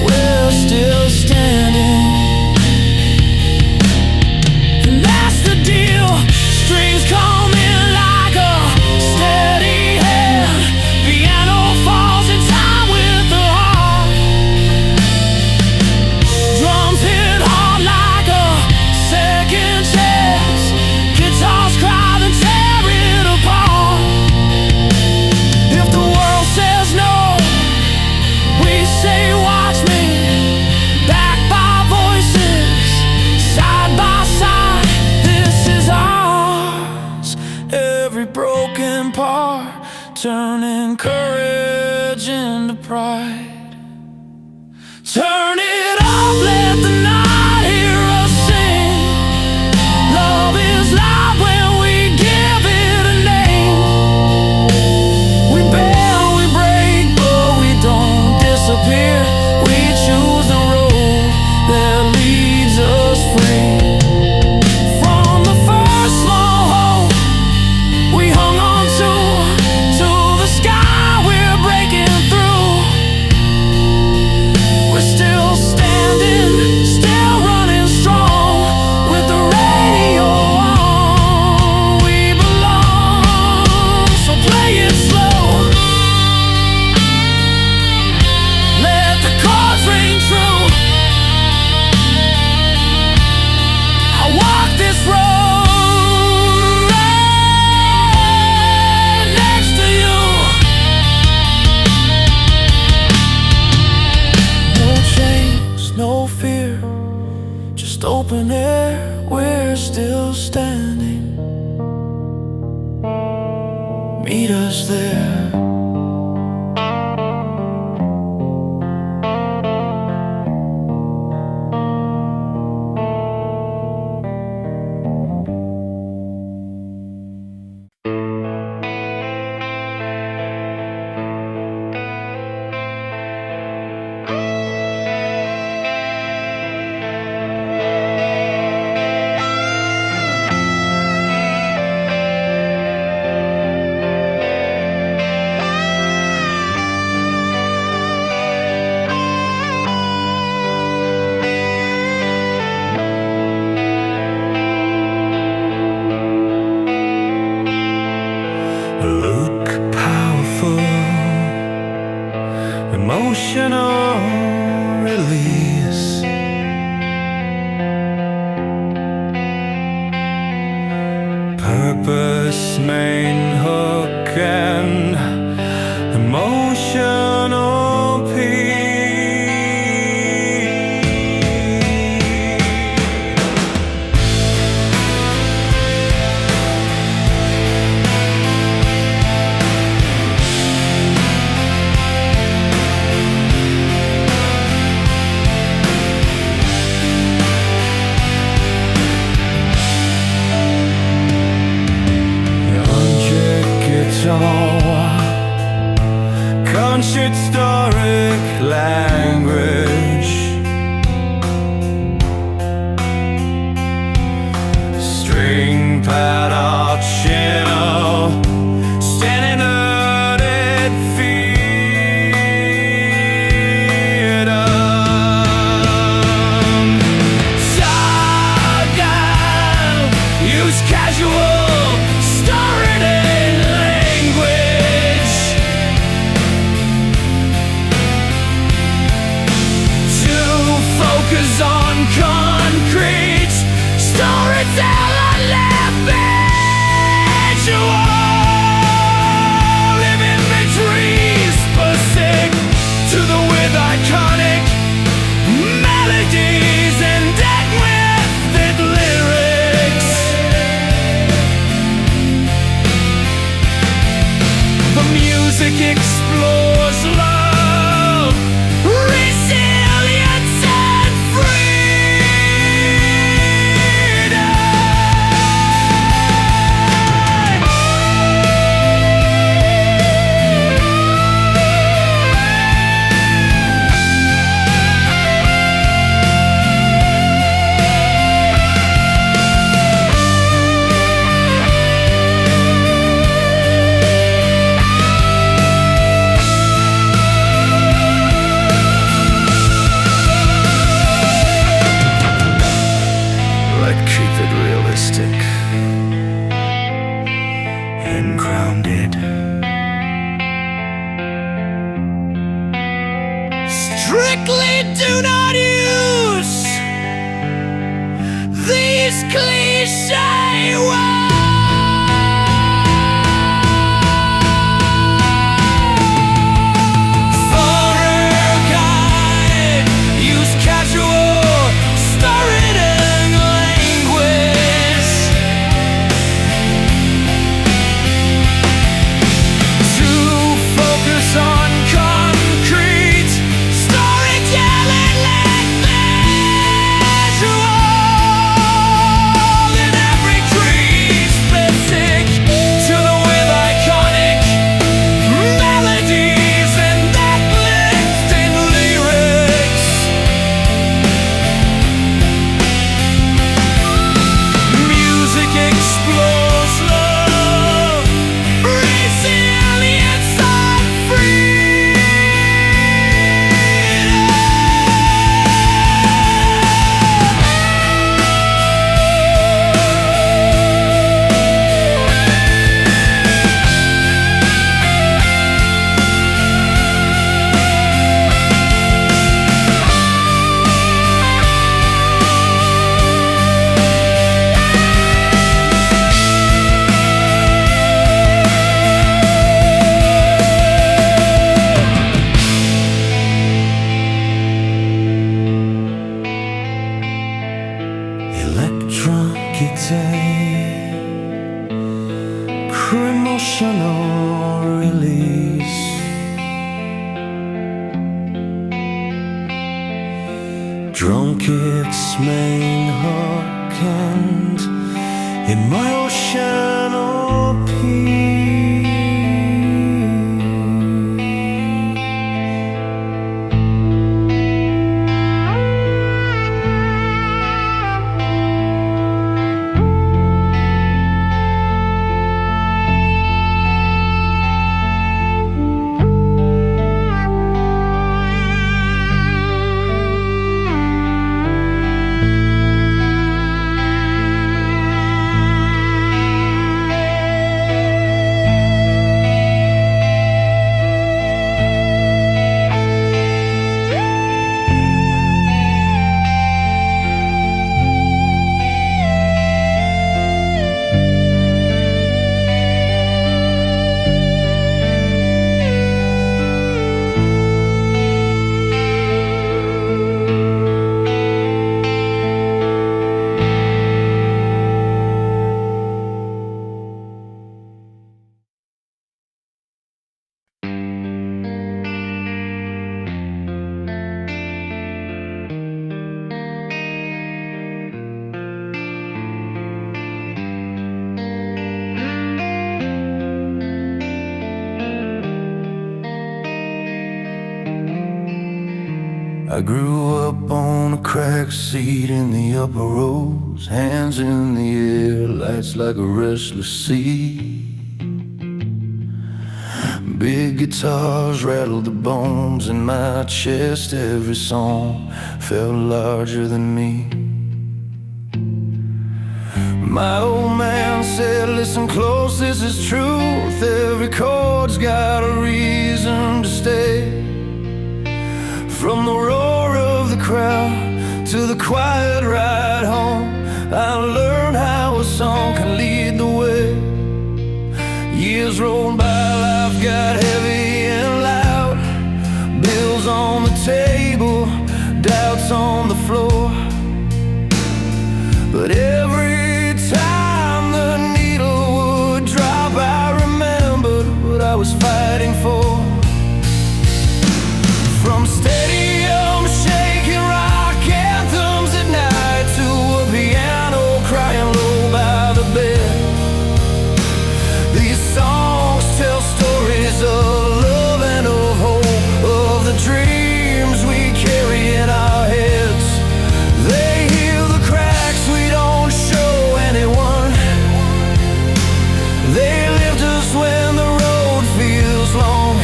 We're still standing, and that's the deal. Strings come in like a steady hand. Piano falls in time with the heart. Drums hit hard like a second chance. Guitars cry then tear it apart. If the world says no, we say watch me. Backed by voices, side by side, this is ours. Every broken part turning courage into pride. Turn it up, let the night hear us sing. Love is loud when we give it a name. We bend, we break, but we don't disappear. We choose the road that leads us free. From the first small hope we hung on to the sky we're breaking through. We're still Just open air, we're still standing. Meet us there. day, pre-emotional release. Drum kicks main hook and in my ocean of peace. I grew up on a cracked seat in the upper rows, hands in the air, lights like a restless sea. Big guitars rattled the bones in my chest, every song felt larger than me. My old man said, listen close, this is truth, every chord's got a reason to stay. From the roar of the crowd to the quiet ride home, I learned how a song can lead the way. Years rolled by, life got heavy and loud. Bills on the table, doubts on the floor. But every time the needle would drop, I remembered what I was fighting for. From stadium shaking rock anthems at night to a piano crying low by the bed, these songs tell stories of love and of hope, of the dreams we carry in our heads. They heal the cracks we don't show anyone. They lift us when the road feels long.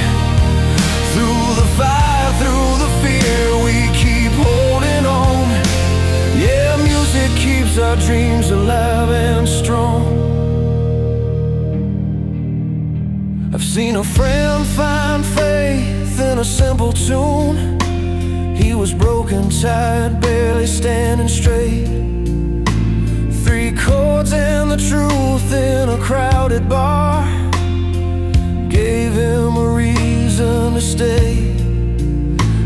Through the fire, through the fear, we keep holding on. Yeah, music keeps our dreams alive and strong. I've seen a friend find faith in a simple tune. He was broken, tired, barely standing straight. 3 chords and the truth in a crowded bar gave him a reason to stay.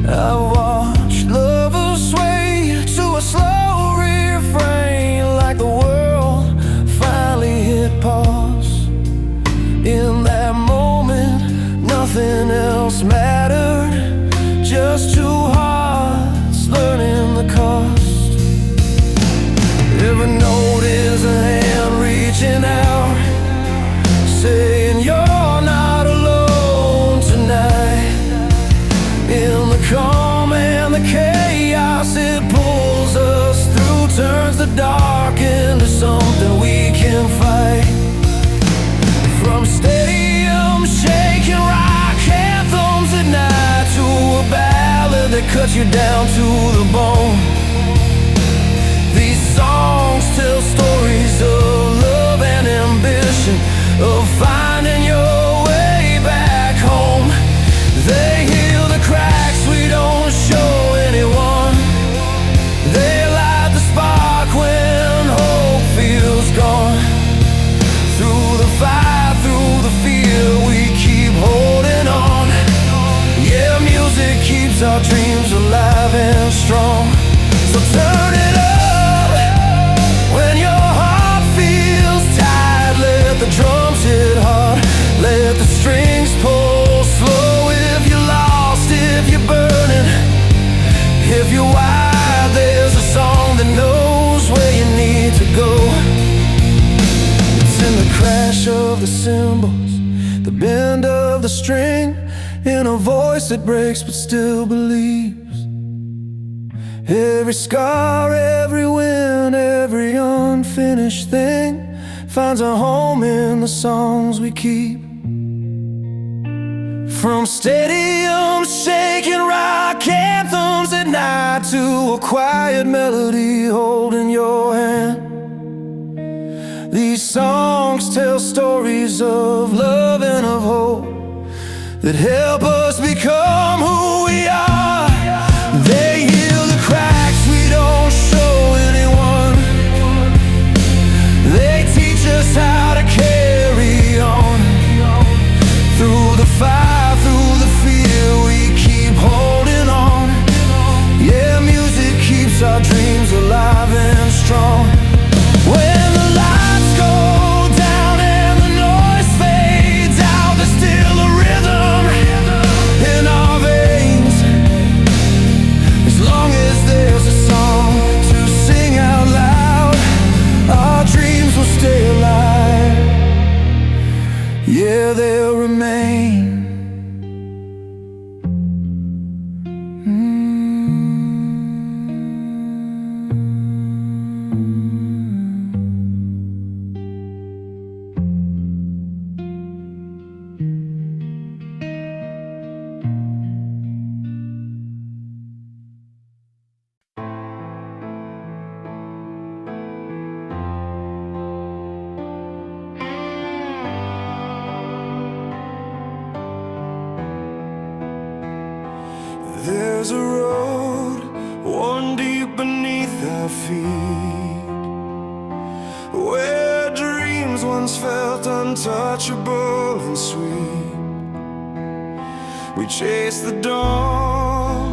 I watched lovers sway to a slow refrain, like the world finally hit pause. In that moment, nothing else mattered, just 2 hearts learning the cost. Every note is a hand reaching out, saying you're not alone tonight. In the calm and the chaos, it pulls us through, turns the dark into something we can fight. From stadium shaking rock anthems at night to a ballad that cuts you down to the bone, these songs tell stories of love and ambition, of finding your way back home. They heal the cracks we don't show anyone. They light the spark when hope feels gone. Through the fire, through the fear, we keep holding on. Yeah, music keeps our dreams alive and strong. need to go. It's in the crash of the cymbals, the bend of the string, in a voice that breaks but still believes. Every scar, every win, every unfinished thing finds a home in the songs we keep. From stadiums shaking rock anthems at night to a quiet melody holding your hand, these songs tell stories of love and of hope that help us become who we are. They heal the cracks we don't show anyone. They teach us how to carry on through the fire, through the fear. We keep holding on. Yeah, music keeps our dreams alive and strong. When the lights go down and the noise fades out, there's still a rhythm in our veins. As long as there's a song to sing out loud, our dreams will stay alive. Yeah, they'll remain. There's a road worn deep beneath our feet, where dreams once felt untouchable and sweet. We chase the dawn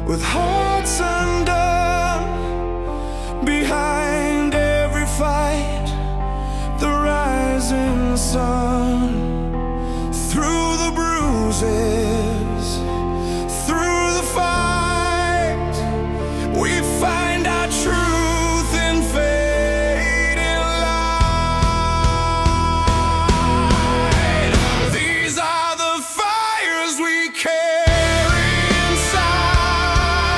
with hearts undone. Behind every fight, the rising sun. Through the bruises, through the fight, we find our truth in fading light. These are the fires we carry inside,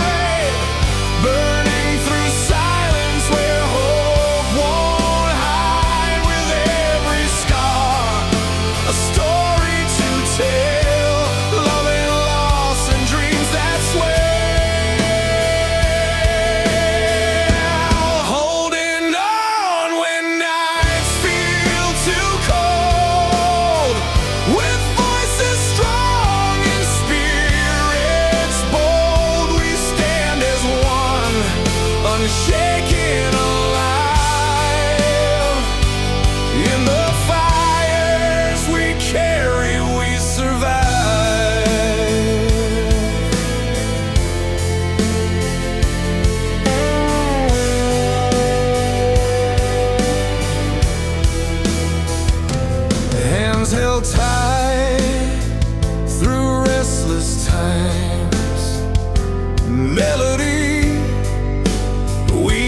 burning through silence where hope won't hide. With every scar, a story to tell, love and loss and dreams that swell. Holding on when nights feel too cold, with voices strong and spirits bold, we stand as one, unshaken, alive. In the fires we carry, we survive. Hands held tight through restless times, melody we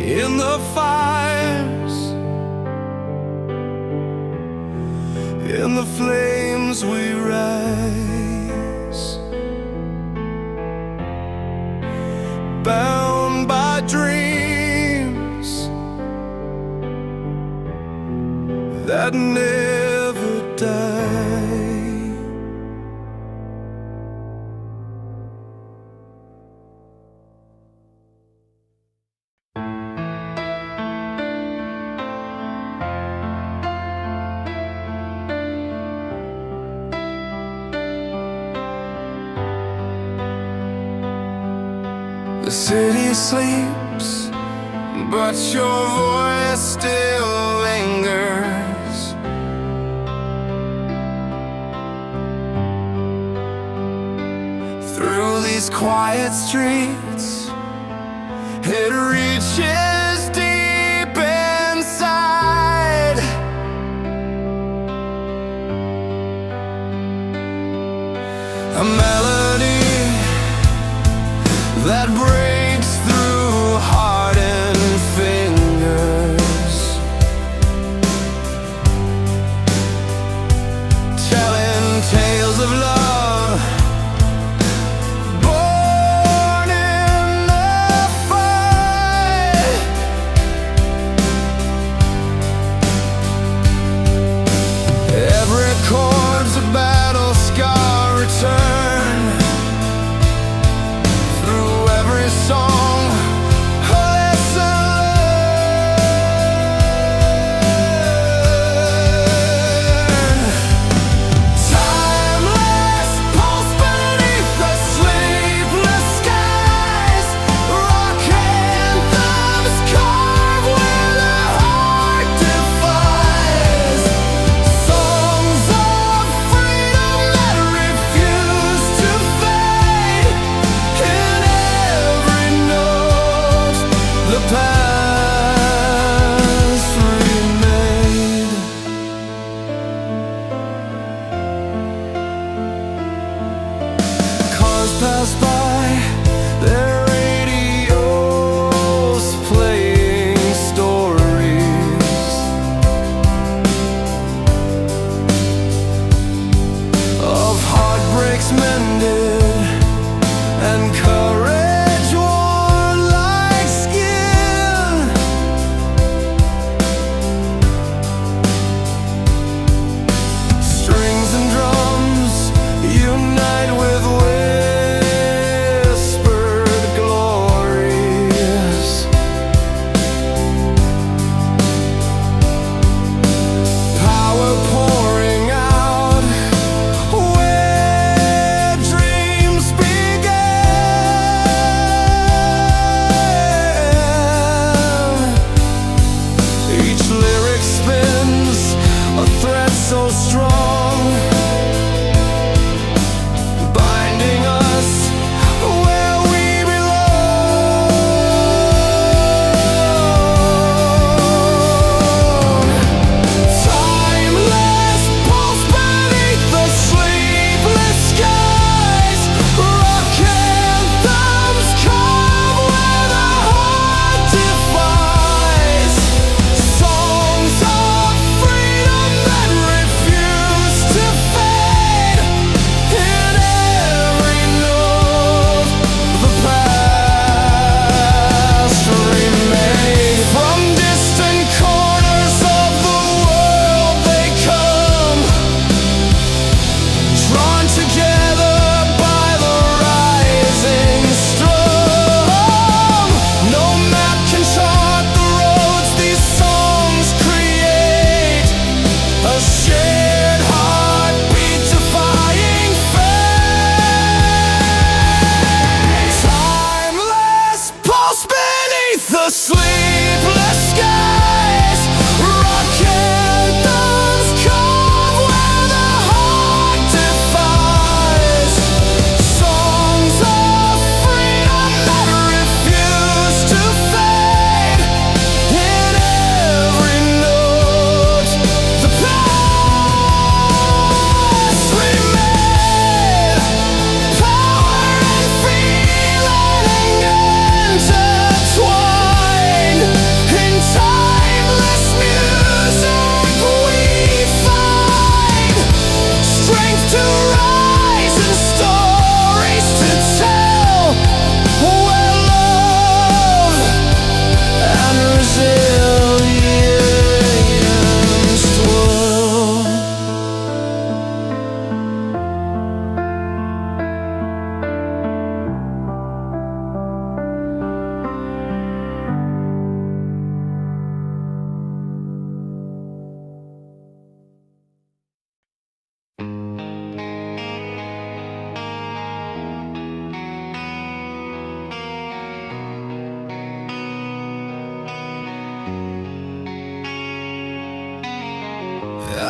in the fires, in the flames we rise, bound by dreams that never die. The city sleeps, but your voice still lingers. Through these quiet streets, it reaches deep inside. A melody that breaks through hardened fingers, telling tales of love born in the fight. Every chord's a battle scar return. Song, a lesson learned. Timeless pulse beneath the sleepless skies. Rock anthems carve where the heart defies. Songs of freedom that refuse to fade. In every note, the past remade. Cars pass by, their radios playing stories of heartbreaks mended and courage worn like skin. Strings and drums unite with whispered glories. Power pouring out where dreams began. Each lyric spins a thread so strong, binding us where we belong. Timeless pulse beneath the sleepless skies. Rock anthems come where the heart defies. Songs of freedom that refuse to fade. In every note, the past remade. From distant corners of the world they come, drawn together by the rising storm. No map can chart the roads these songs create. A shared heartbeat defying fate. Timeless pulse beneath the sleepless skies. Rock anthems come where the heart defies. Songs of freedom that refuse to fade. In every note, the past remade. Power and feeling intertwined.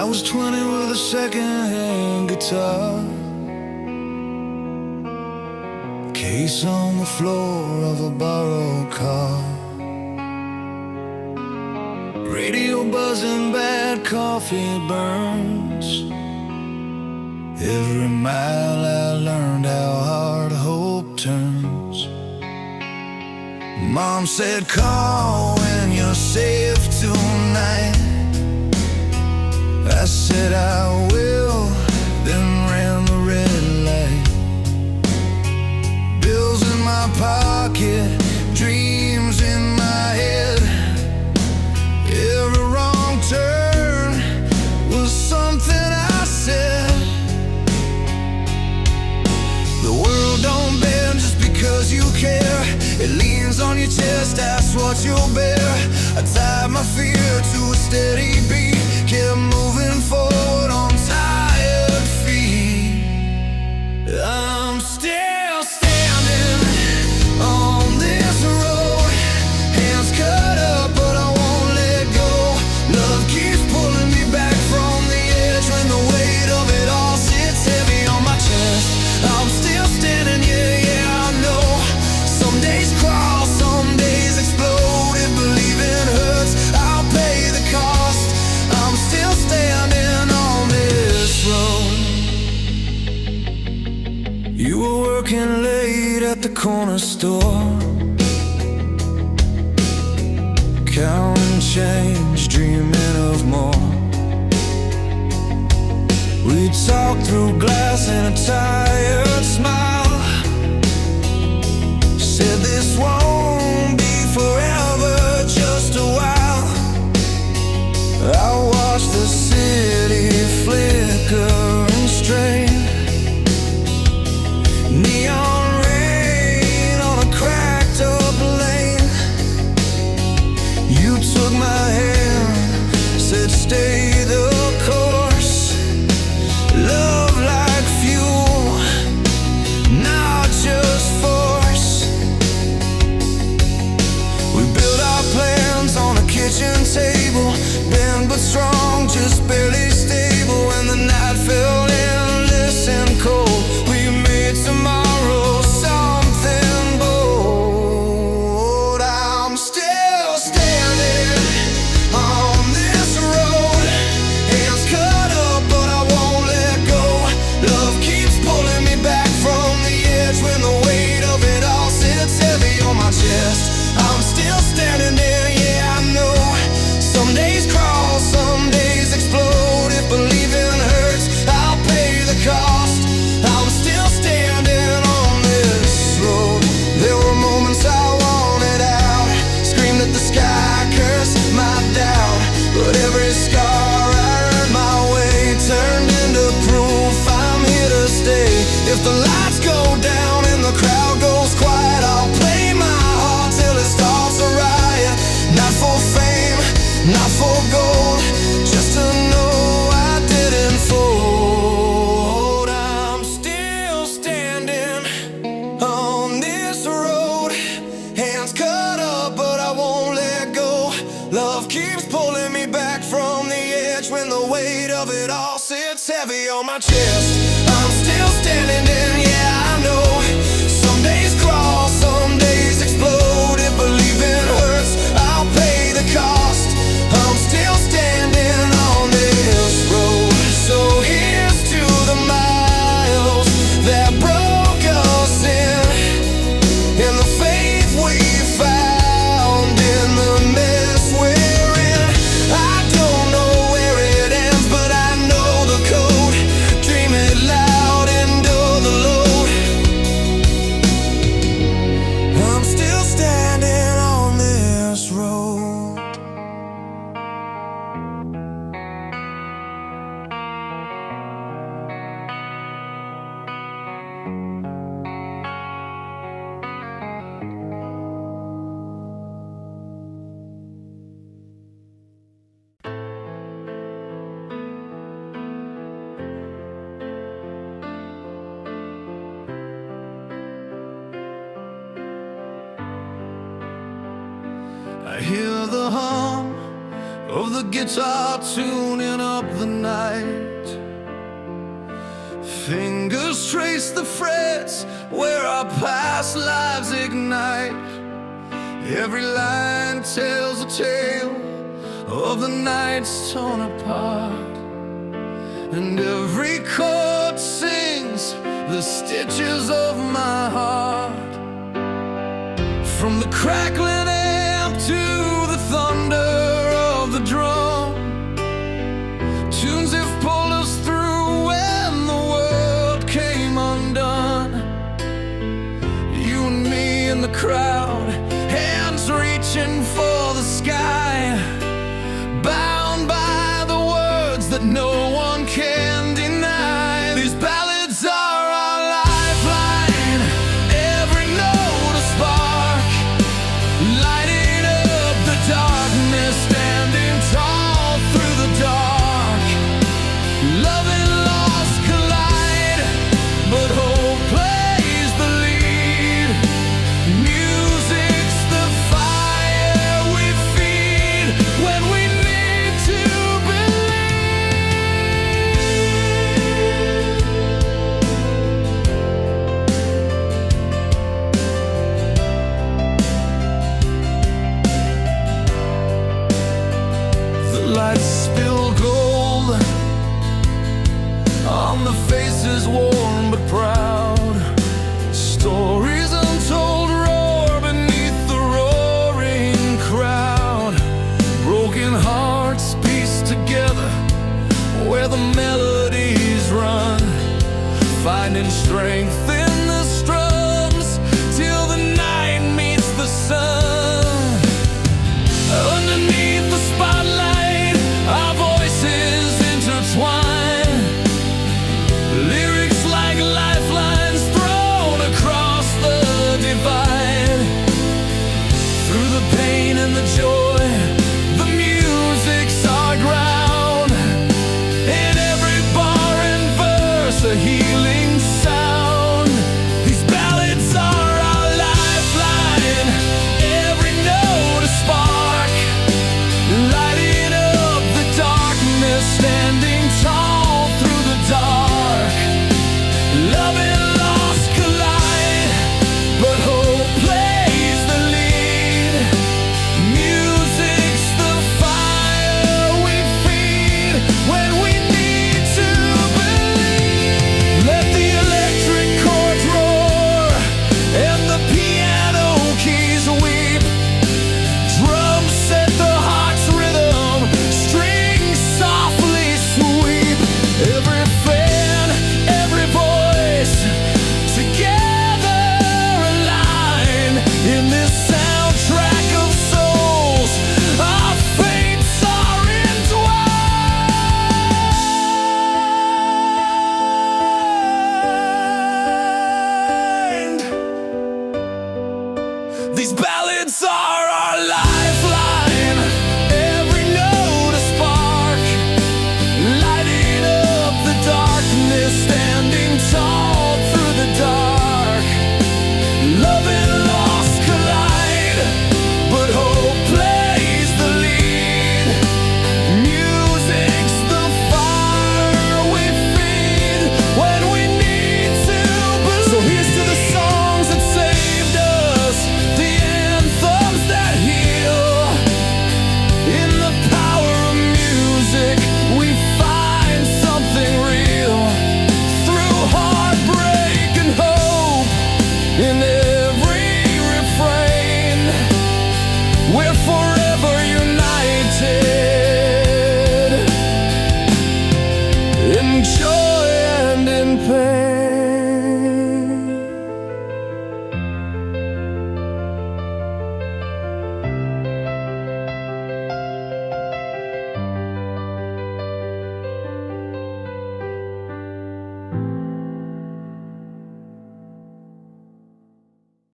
was 20 with a second-hand guitar, case on the floor of a borrowed car, radio buzzing, bad coffee burns. Every mile I learned how hard hope turns. Mom said, call when you're safe tonight. I said I will, then ran the red light. Bills in my pocket, dreams in my head. Every wrong turn was something I said. The world don't bend just because you care. It leans on your chest, that's what you'll bear. I tied my fear to a steady beat, kept moving forward on tired feet. I'm still standing on this road, hands cut up but I won't let go. Love keeps pulling me back from the edge when the weight of it all sits heavy on my chest. I'm still standing, yeah, I know. Some days crawl, some days explode. If believing hurts, I'll pay the cost. I'm still standing on this road. You were working late at the corner store, counting change, dreaming of more. We talked through glass and a tired smile. Said this won't be forever, just a while. I watched the city flicker and strain. Neon rain on a cracked up lane. You took my hand, said stay the course. Love like fuel, not just force. We built our plans on a kitchen table, bent but strong, just barely stable. When the night felt endless and cold, we made tomorrow something bold. I'm still standing on this road, hands cut up but I won't let go. Love keeps pulling me back from the edge when the weight of it all sits heavy on my chest. I'm still standing there, yeah, I know. Some days crawl, some days explode. If believing hurts, I'll pay the cost. I'm still standing on this road. There were moments I wanted out, screamed at the sky, cursed my doubt. But every scar I earned my way turned into proof I'm here to stay. If the lights go down and the crowd goes quiet, I'll play my heart till it starts a riot. Not for fame, not for gold, just to know I didn't fold. I'm still standing on this road, hands cut up but I won't let go. Love keeps pulling me back from the edge when the weight of it all sits heavy on my chest. I'm still standing in, yeah, I know. Some days crawl, some days explode. If believing hurts, I'll pay the cost. I'm still standing on this road. So here's to the miles that broke us in the faith we found in the mess we're in. I don't know where it ends, but I know the code. Dream it loud, endure the load. I'm still standing on this road. I hear the hum of the guitar tuning up the night. Fingers trace the frets where our past lives ignite. Every line tells a tale of the nights torn apart, and every chord sings the stitches of my heart. From the crackling amp to the thunder of the drum, tunes have pulled us through when the world came undone. You and me in the crowd, hands reaching for the sky, bound by the words that no one can deny. These ballads are our lifeline, every note a spark, lighting up the darkness, standing tall through the dark. Love and loss collide, but hope plays the lead. Music's the fire we feed when we need to lights spill gold on the faces worn but proud. Stories untold roar beneath the roaring crowd. Broken hearts pieced together where the melodies run, finding strength in the strums till the night meets the sun. Underneath the spotlight, our voices intertwine, lyrics like lifelines thrown across the divide. Through the pain and the joy, the music's our ground, in every bar and verse a healing sound. These ballads are our lifeline, every note a spark, lighting up the darkness, standing tall through the dark. Love and loss collide, but hope plays the lead. Music's the fire we feed when we need to believe. Let the electric chords roar and the piano keys weep. Drums set the heart's rhythm, strings softly sweep. Every fan, every voice, together aligned in this soundtrack of souls. Our fates are entwined. These ballads are our life.